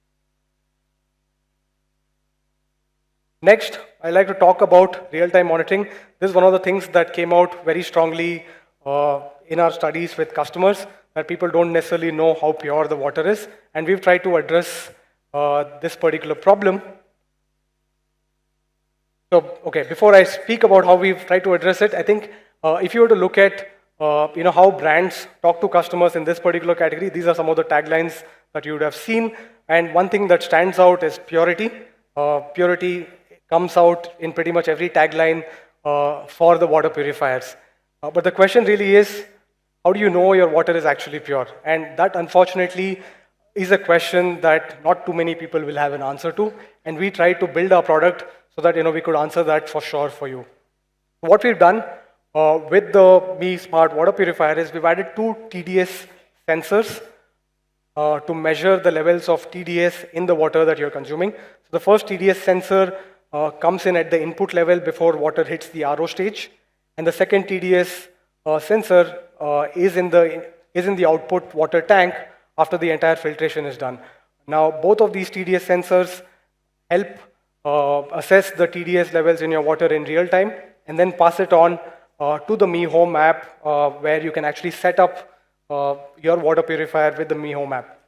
Next, I'd like to talk about real-time monitoring. This is one of the things that came out very strongly in our studies with customers that people don't necessarily know how pure the water is, and we've tried to address this particular problem. So, okay, before I speak about how we've tried to address it, I think if you were to look at how brands talk to customers in this particular category, these are some of the taglines that you would have seen. And one thing that stands out is purity. Purity comes out in pretty much every tagline for the water purifiers. But the question really is, how do you know your water is actually pure? And that, unfortunately, is a question that not too many people will have an answer to. And we try to build our product so that we could answer that for sure for you. What we've done with the Mi Smart Water Purifier is we've added 2 TDS sensors to measure the levels of TDS in the water that you're consuming. So the first TDS sensor comes in at the input level before water hits the RO stage, and the second TDS sensor is in the output water tank after the entire filtration is done. Now, both of these TDS sensors help assess the TDS levels in your water in real time, and then pass it on to the Mi Home app, where you can actually set up your water purifier with the Mi Home app.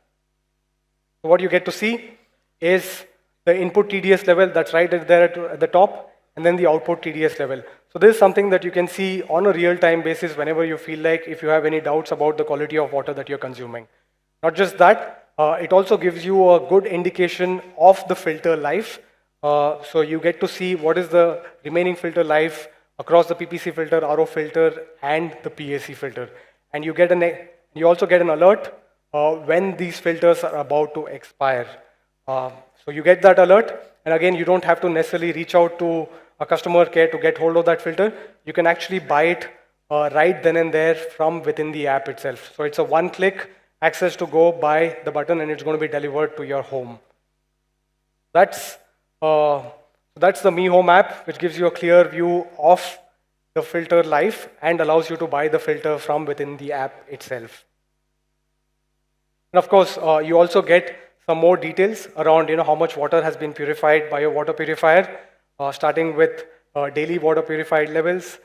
So what you get to see is the input TDS level that's right there at the top, and then the output TDS level. So this is something that you can see on a real-time basis whenever you feel like, if you have any doubts about the quality of water that you're consuming. Not just that, it also gives you a good indication of the filter life. So you get to see what is the remaining filter life across the PPC filter, RO filter, and the PAC filter. And you also get an alert when these filters are about to expire. So you get that alert, and again, you don't have to necessarily reach out to a customer care to get hold of that filter. You can actually buy it right then and there from within the app itself. So it's a one-click access to go buy the button, and it's going to be delivered to your home. That's the Mi Home app, which gives you a clear view of the filter life and allows you to buy the filter from within the app itself. And of course, you also get some more details around how much water has been purified by your water purifier, starting with daily water purified levels,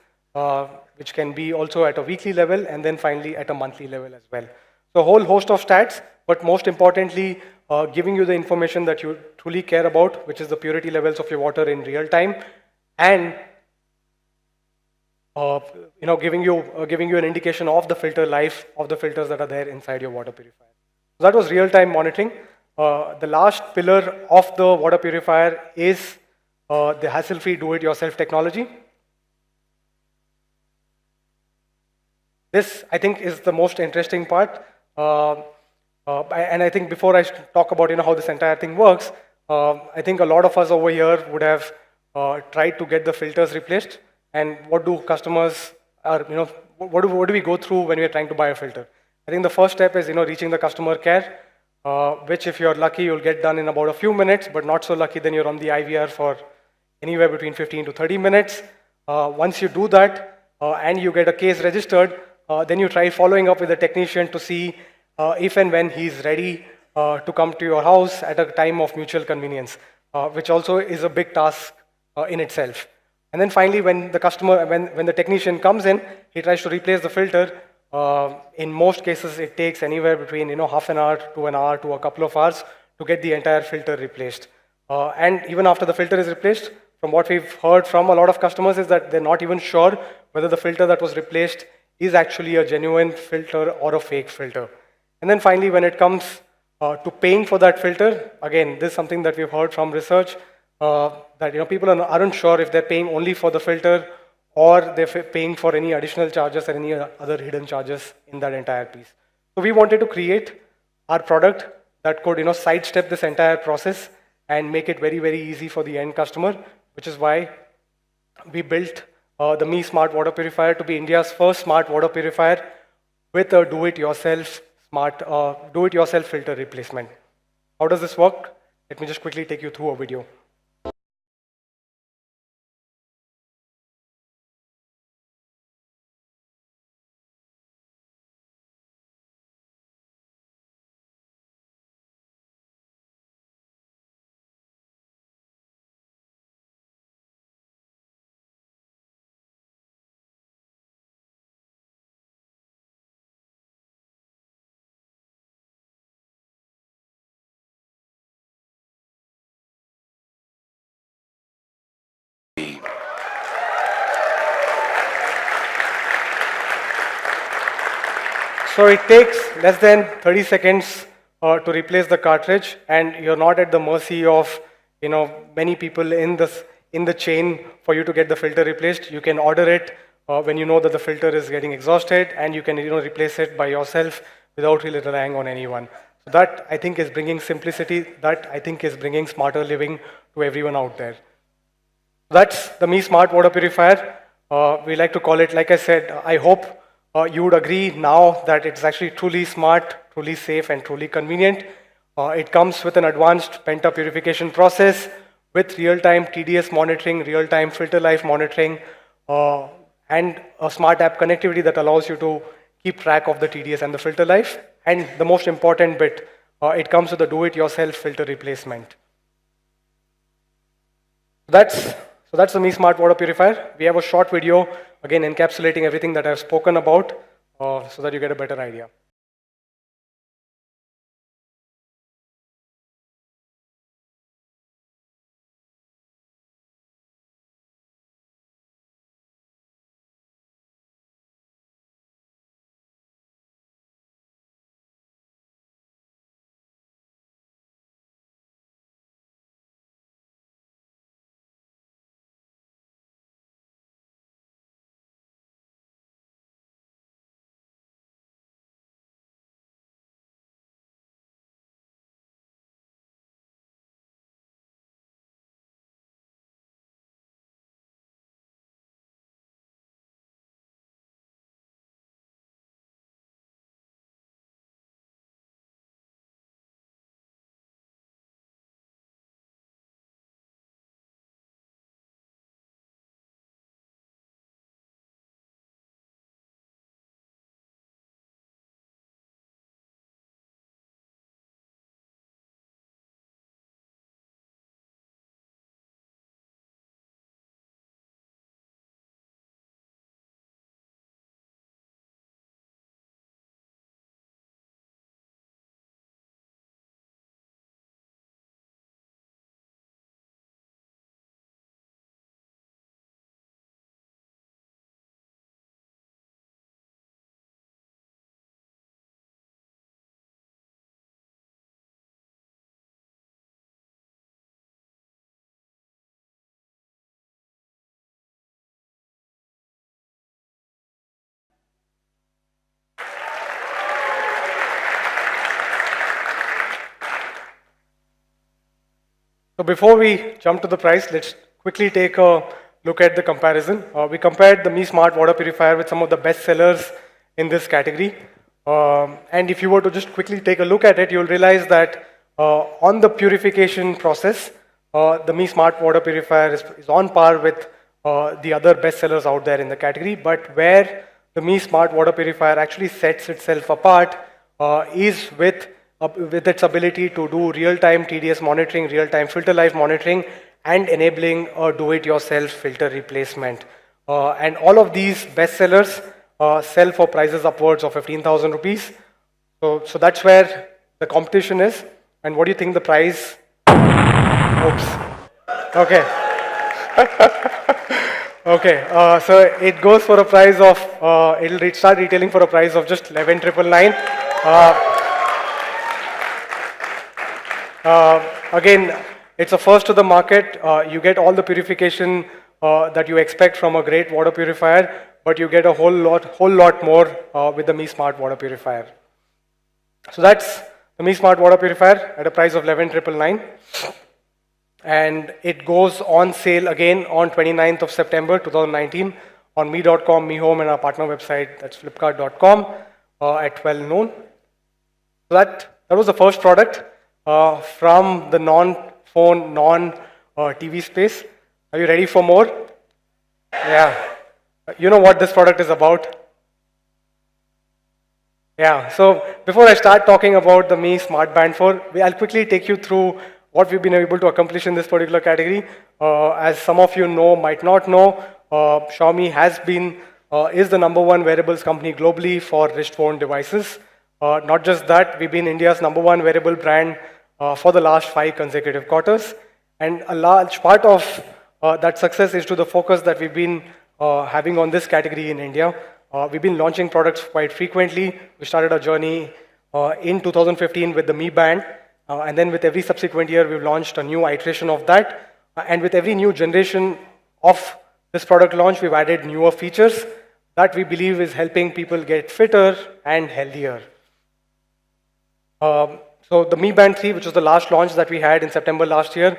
which can be also at a weekly level, and then finally at a monthly level as well. So a whole host of stats, but most importantly, giving you the information that you truly care about, which is the purity levels of your water in real time, and giving you an indication of the filter life of the filters that are there inside your water purifier. So that was real-time monitoring. The last pillar of the water purifier is the hassle-free do-it-yourself technology. This, I think, is the most interesting part. And I think before I talk about how this entire thing works, I think a lot of us over here would have tried to get the filters replaced. And what do customers, what do we go through when we are trying to buy a filter? I think the first step is reaching the customer care, which if you're lucky you'll get done in about a few minutes, but not so lucky then you're on the IVR for anywhere between 15 to 30 minutes. Once you do that and you get a case registered, then you try following up with the technician to see if and when he's ready to come to your house at a time of mutual convenience, which also is a big task in itself. And then finally, when the technician comes in, he tries to replace the filter. In most cases, it takes anywhere between half an hour to a couple of hours to get the entire filter replaced. And even after the filter is replaced, from what we've heard from a lot of customers is that they're not even sure whether the filter that was replaced is actually a genuine filter or a fake filter. And then finally, when it comes to paying for that filter, again, this is something that we've heard from research, that people aren't sure if they're paying only for the filter or they're paying for any additional charges or any other hidden charges in that entire piece. So we wanted to create our product that could sidestep this entire process and make it very, very easy for the end customer, which is why we built the Mi Smart Water Purifier to be India's first smart water purifier with a do-it-yourself filter replacement. How does this work? Let me just quickly take you through a video. So it takes less than 30 seconds to replace the cartridge, and you're not at the mercy of many people in the chain for you to get the filter replaced. You can order it when you know that the filter is getting exhausted, and you can replace it by yourself without really relying on anyone. So that I think is bringing simplicity. That I think is bringing smarter living to everyone out there. That's the Mi Smart Water Purifier. We like to call it, like I said, I hope you would agree now that it's actually truly smart, truly safe, and truly convenient. It comes with an advanced penta purification process with real-time TDS monitoring, real-time filter life monitoring, and a smart app connectivity that allows you to keep track of the TDS and the filter life. And the most important bit, it comes with a do-it-yourself filter replacement. So that's the Mi Smart Water Purifier. We have a short video, again encapsulating everything that I've spoken about, so that you get a better idea. So before we jump to the price, let's quickly take a look at the comparison. We compared the Mi Smart Water Purifier with some of the best sellers in this category. And if you were to just quickly take a look at it, you'll realize that on the purification process, the Mi Smart Water Purifier is on par with the other best sellers out there in the category. But where the Mi Smart Water Purifier actually sets itself apart is with its ability to do real-time TDS monitoring, real-time filter life monitoring, and enabling a do-it-yourself filter replacement. And all of these bestsellers sell for prices upwards of 15,000 rupees. So that's where the competition is. And what do you think the price? Oops. Okay. Okay. So it goes for a price of, it'll start retailing for a price of just 11,999. Again, it's a first to the market. You get all the purification that you expect from a great water purifier, but you get a whole lot more with the Mi Smart Water Purifier. So that's the Mi Smart Water Purifier at a price of 11,999. And it goes on sale again on 29th of September 2019 on me.com, Me Home, and our partner website, that's flipkart.com, at 12 noon. So that was the first product from the non-phone, non-TV space. Are you ready for more? Yeah. You know what this product is about? Yeah. So before I start talking about the Mi Smart Band 4, I'll quickly take you through what we've been able to accomplish in this particular category. As some of you know, might not know, Xiaomi is the #1 wearables company globally for wrist phone devices. Not just that, we've been India's #1 wearable brand for the last 5 consecutive quarters. And a large part of that success is to the focus that we've been having on this category in India. We've been launching products quite frequently. We started our journey in 2015 with the Mi Band, and then with every subsequent year, we've launched a new iteration of that. And with every new generation of this product launch, we've added newer features that we believe is helping people get fitter and healthier. So the Mi Band 3, which was the last launch that we had in September last year,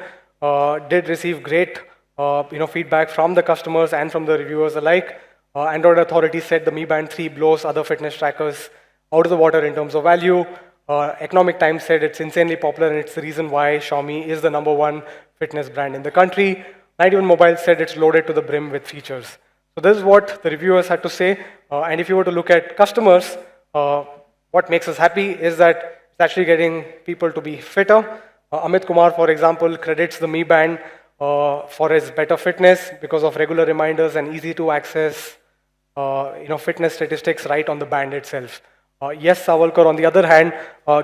did receive great feedback from the customers and from the reviewers alike. Android Authority said the Mi Band 3 blows other fitness trackers out of the water in terms of value. Economic Times said it's insanely popular and it's the reason why Xiaomi is the #1 fitness brand in the country. 91 Mobile said it's loaded to the brim with features. So this is what the reviewers had to say. And if you were to look at customers, what makes us happy is that it's actually getting people to be fitter. Amit Kumar, for example, credits the Mi Band for his better fitness because of regular reminders and easy to access fitness statistics right on the band itself. Yes, Savalkar, on the other hand,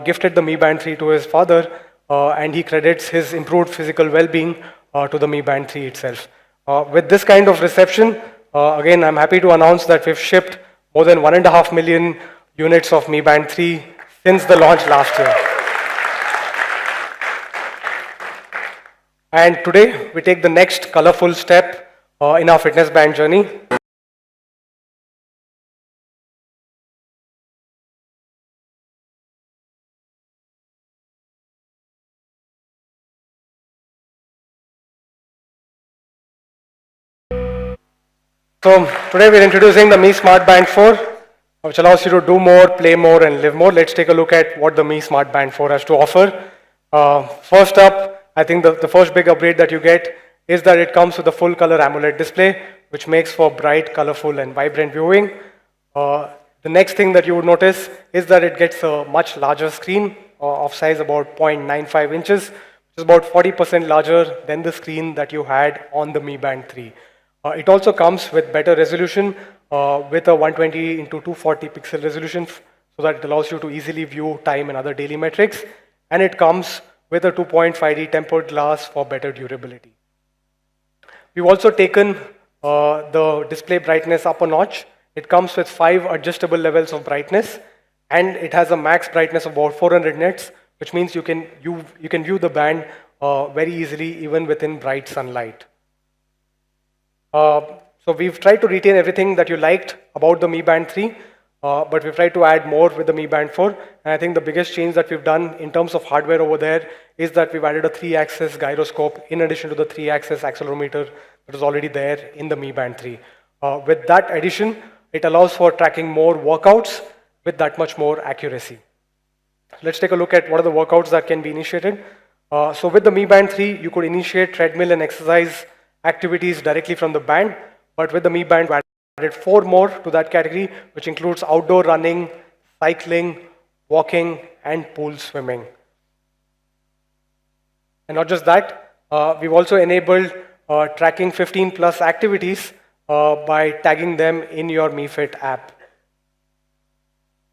gifted the Mi Band 3 to his father, and he credits his improved physical well-being to the Mi Band 3 itself. With this kind of reception, again, I'm happy to announce that we've shipped more than 1.5 million units of Mi Band 3 since the launch last year. And today, we take the next colorful step in our fitness band journey. So today we're introducing the Mi Smart Band 4, which allows you to do more, play more, and live more. Let's take a look at what the Mi Smart Band 4 has to offer. First up, I think the first big upgrade that you get is that it comes with a full color AMOLED display, which makes for bright, colorful, and vibrant viewing. The next thing that you would notice is that it gets a much larger screen of size about 0.95 inches, which is about 40% larger than the screen that you had on the Mi Band 3. It also comes with better resolution with a 120 into 240 pixel resolution so that it allows you to easily view time and other daily metrics. And it comes with a 2.5D tempered glass for better durability. We've also taken the display brightness up a notch. It comes with 5 adjustable levels of brightness, and it has a max brightness of about 400 nits, which means you can view the band very easily even within bright sunlight. So we've tried to retain everything that you liked about the Mi Band 3, but we've tried to add more with the Mi Band 4. And I think the biggest change that we've done in terms of hardware over there is that we've added a 3-axis gyroscope in addition to the 3-axis accelerometer that is already there in the Mi Band 3. With that addition, it allows for tracking more workouts with that much more accuracy. Let's take a look at what are the workouts that can be initiated. So with the Mi Band 3, you could initiate treadmill and exercise activities directly from the band, but with the Mi Band, we added 4 more to that category, which includes outdoor running, cycling, walking, and pool swimming. And not just that, we've also enabled tracking 15 plus activities by tagging them in your Mi Fit app.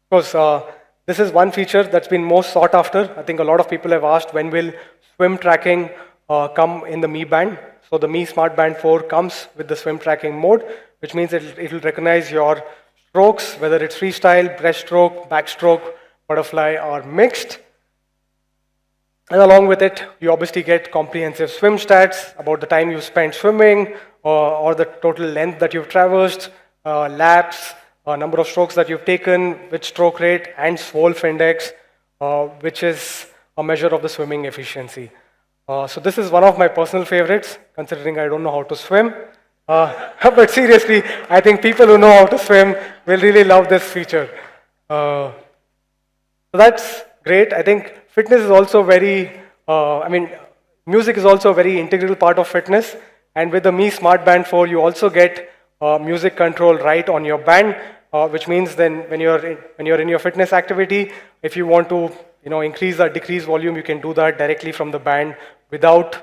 Of course, this is one feature that's been most sought after. I think a lot of people have asked when will swim tracking come in the Mi Band. So the Mi Smart Band 4 comes with the swim tracking mode, which means it will recognize your strokes, whether it's freestyle, breaststroke, backstroke, butterfly, or mixed. And along with it, you obviously get comprehensive swim stats about the time you spent swimming, or the total length that you've traversed, laps, number of strokes that you've taken, which stroke rate, and Swolf index, which is a measure of the swimming efficiency. So this is one of my personal favorites, considering I don't know how to swim. But seriously, I think people who know how to swim will really love this feature. So that's great. I think fitness is also music is also a very integral part of fitness. And with the Mi Smart Band 4, you also get music control right on your band, which means then when you're in your fitness activity, if you want to increase or decrease volume, you can do that directly from the band without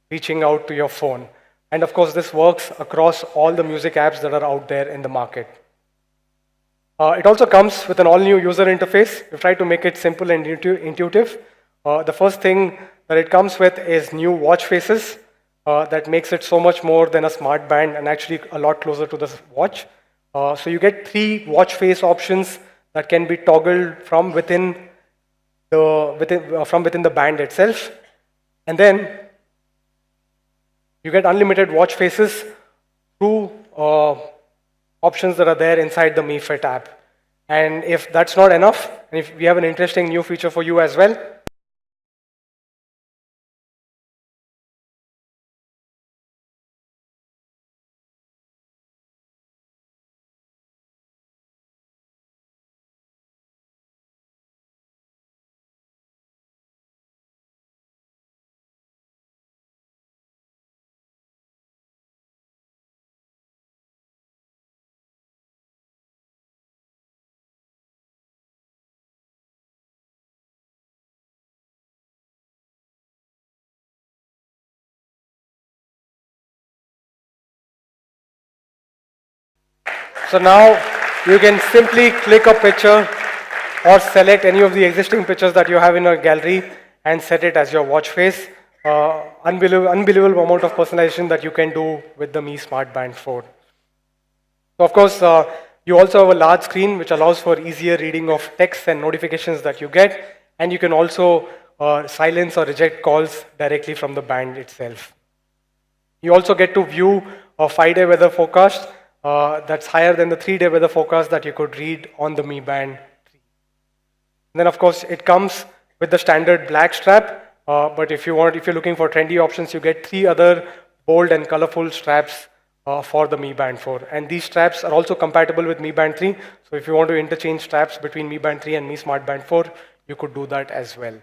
reaching out to your phone. And of course, this works across all the music apps that are out there in the market. It also comes with an all-new user interface. We've tried to make it simple and intuitive. The first thing that it comes with is new watch faces that makes it so much more than a smart band and actually a lot closer to the watch. So you get 3 watch face options that can be toggled from within the band itself, and then you get unlimited watch faces through options that are there inside the Mi Fit app. And if that's not enough, and if we have an interesting new feature for you as well. So now you can simply click a picture or select any of the existing pictures that you have in your gallery and set it as your watch face. Unbelievable amount of personalization that you can do with the Mi Smart Band 4. So of course, you also have a large screen which allows for easier reading of text and notifications that you get, and you can also silence or reject calls directly from the band itself. You also get to view a 5-day weather forecast that's higher than the 3-day weather forecast that you could read on the Mi Band 3. And then of course it comes with the standard black strap, but if you're looking for trendy options, you get 3 other bold and colorful straps for the Mi Band 4. And these straps are also compatible with Mi Band 3. So if you want to interchange straps between Mi Band 3 and Mi Smart Band 4, you could do that as well.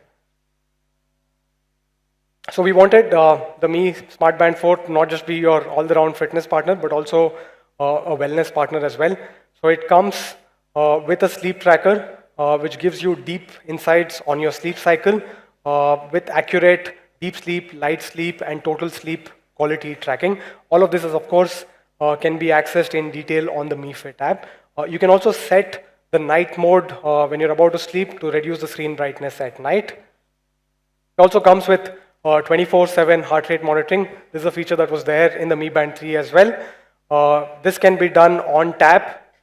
So we wanted the Mi Smart Band 4 to not just be your all-around fitness partner, but also a wellness partner as well. So it comes with a sleep tracker, which gives you deep insights on your sleep cycle with accurate deep sleep, light sleep, and total sleep quality tracking. All of this is, of course, can be accessed in detail on the Mi Fit app. You can also set the night mode when you're about to sleep to reduce the screen brightness at night. It also comes with 24/7 heart rate monitoring. This is a feature that was there in the Mi Band 3 as well. This can be done on tap,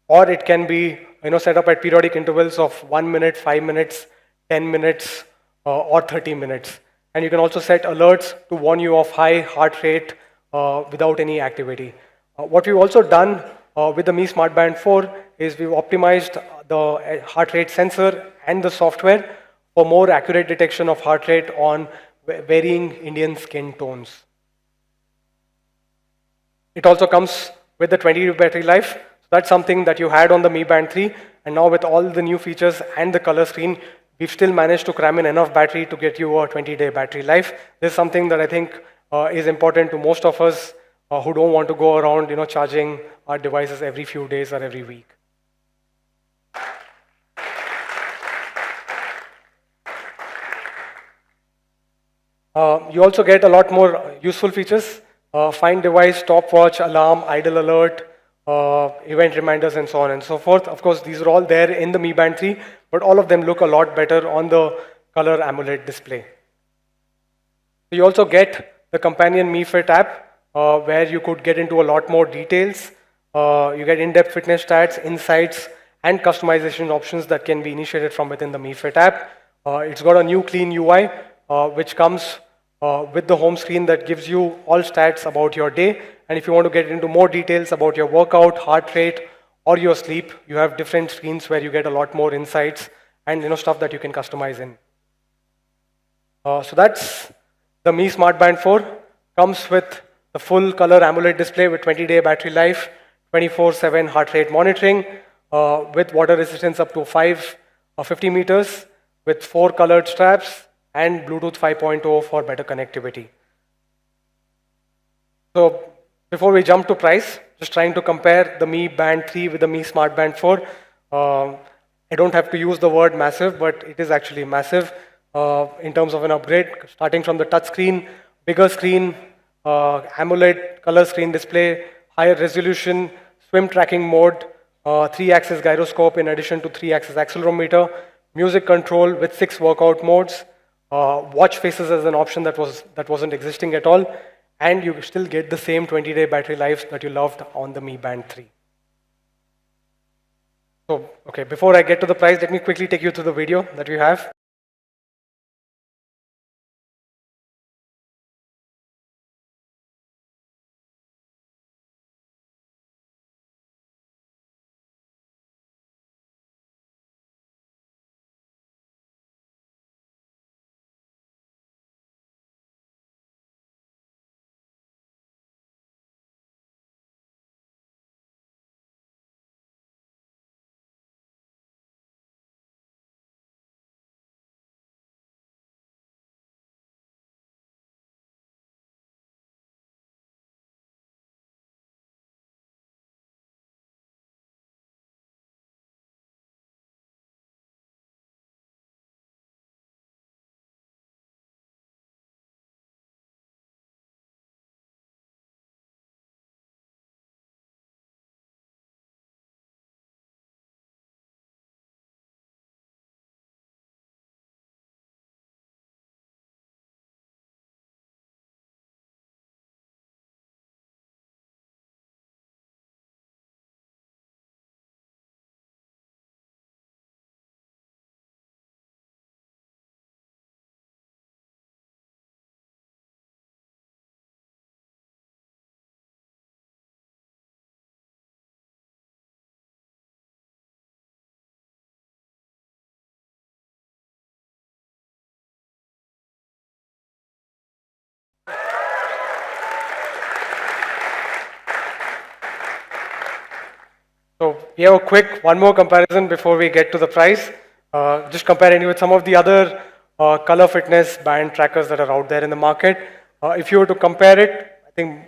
or it can be set up at periodic intervals of 1 minute, 5 minutes, 10 minutes, or 30 minutes. And you can also set alerts to warn you of high heart rate without any activity. What we've also done with the Mi Smart Band 4 is we've optimized the heart rate sensor and the software for more accurate detection of heart rate on varying Indian skin tones. It also comes with the 20-day battery life. So that's something that you had on the Mi Band 3, and now with all the new features and the color screen, we've still managed to cram in enough battery to get you a 20-day battery life. This is something that I think is important to most of us who don't want to go around charging our devices every few days or every week. You also get a lot more useful features. Find device, stopwatch, alarm, idle alert, event reminders, and so on and so forth. Of course, these are all there in the Mi Band 3, but all of them look a lot better on the color AMOLED display. You also get the companion Mi Fit app, where you could get into a lot more details. You get in-depth fitness stats, insights, and customization options that can be initiated from within the Mi Fit app. It's got a new clean UI, which comes with the home screen that gives you all stats about your day. And if you want to get into more details about your workout, heart rate, or your sleep, you have different screens where you get a lot more insights and stuff that you can customize in. So that's the Mi Smart Band 4. Comes with the full color AMOLED display with 20-day battery life, 24/7 heart rate monitoring, with water resistance up to 50 meters, with 4 colored straps, and Bluetooth 5.0 for better connectivity. So before we jump to price, just trying to compare the Mi Band 3 with the Mi Smart Band 4. I don't have to use the word massive, but it is actually massive in terms of an upgrade, starting from the touch screen, bigger screen, AMOLED color screen display, higher resolution, swim tracking mode, 3-axis gyroscope in addition to 3-axis accelerometer, music control with 6 workout modes, watch faces as an option that wasn't existing at all, and you still get the same 20-day battery life that you loved on the Mi Band 3. So, okay, before I get to the price, let me quickly take you through the video that we have. So we have a quick one more comparison before we get to the price. Just comparing it with some of the other color fitness band trackers that are out there in the market. If you were to compare it, I think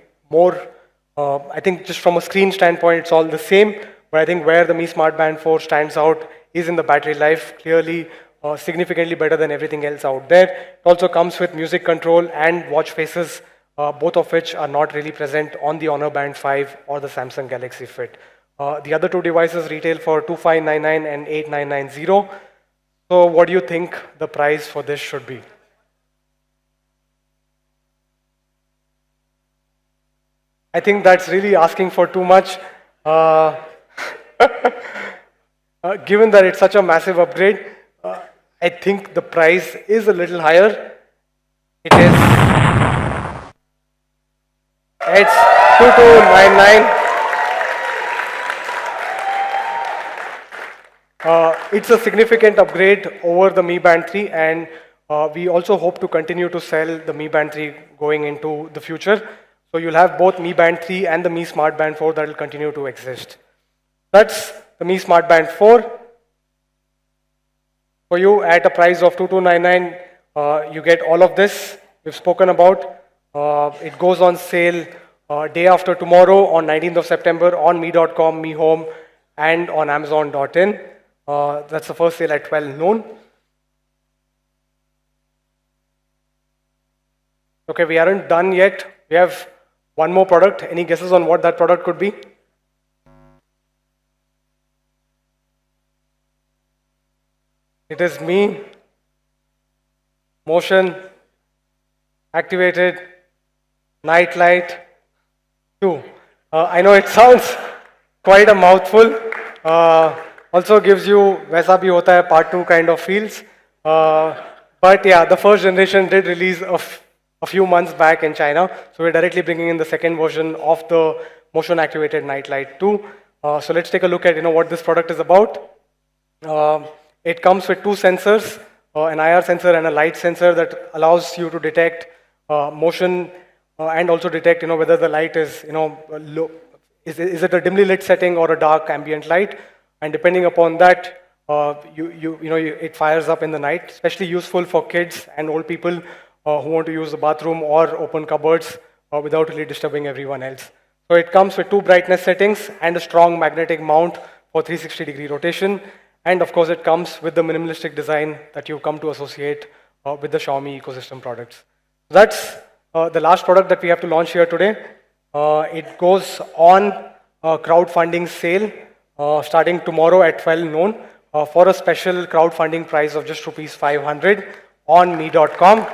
I think just from a screen standpoint, it's all the same. But I think where the Mi Smart Band 4 stands out is in the battery life, clearly significantly better than everything else out there. It also comes with music control and watch faces, both of which are not really present on the Honor Band 5 or the Samsung Galaxy Fit. The other two devices retail for 2599 and 8990. So what do you think the price for this should be? I think that's really asking for too much. Given that it's such a massive upgrade, I think the price is a little higher. It's 2299. It's a significant upgrade over the Mi Band 3, and we also hope to continue to sell the Mi Band 3 going into the future. So you'll have both Mi Band 3 and the Mi Smart Band 4 that will continue to exist. That's the Mi Smart Band 4. For you at a price of 2299, you get all of this we've spoken about. It goes on sale day after tomorrow on 19th of September on mi.com, Mi Home, and on Amazon.in. That's the first sale at 12 noon. Okay, we aren't done yet. We have one more product. Any guesses on what that product could be? It is Mi Motion Activated Night Light 2. I know it sounds quite a mouthful. Also gives you Vaisa Bhi Hota Hai Part 2 kind of feels. But yeah, the first generation did release a few months back in China. So we're directly bringing in the second version of the Motion Activated Night Light 2. So let's take a look at what this product is about. It comes with two sensors, an IR sensor and a light sensor that allows you to detect motion and also detect whether the light is low. Is it a dimly lit setting or a dark ambient light? And depending upon that, it fires up in the night. Especially useful for kids and old people who want to use the bathroom or open cupboards without really disturbing everyone else. So it comes with two brightness settings and a strong magnetic mount for 360-degree rotation. And of course, it comes with the minimalistic design that you've come to associate with the Xiaomi ecosystem products. That's the last product that we have to launch here today. It goes on a crowdfunding sale starting tomorrow at 12 noon for a special crowdfunding price of just rupees 500 on mi.com.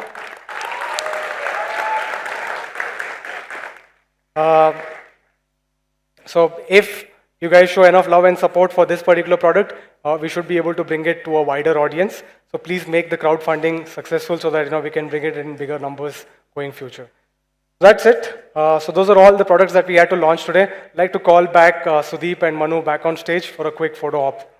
So if you guys show enough love and support for this particular product, we should be able to bring it to a wider audience. So please make the crowdfunding successful so that we can bring it in bigger numbers going future. That's it. So those are all the products that we had to launch today. I'd like to call back Sudeep and Manu back on stage for a quick photo op.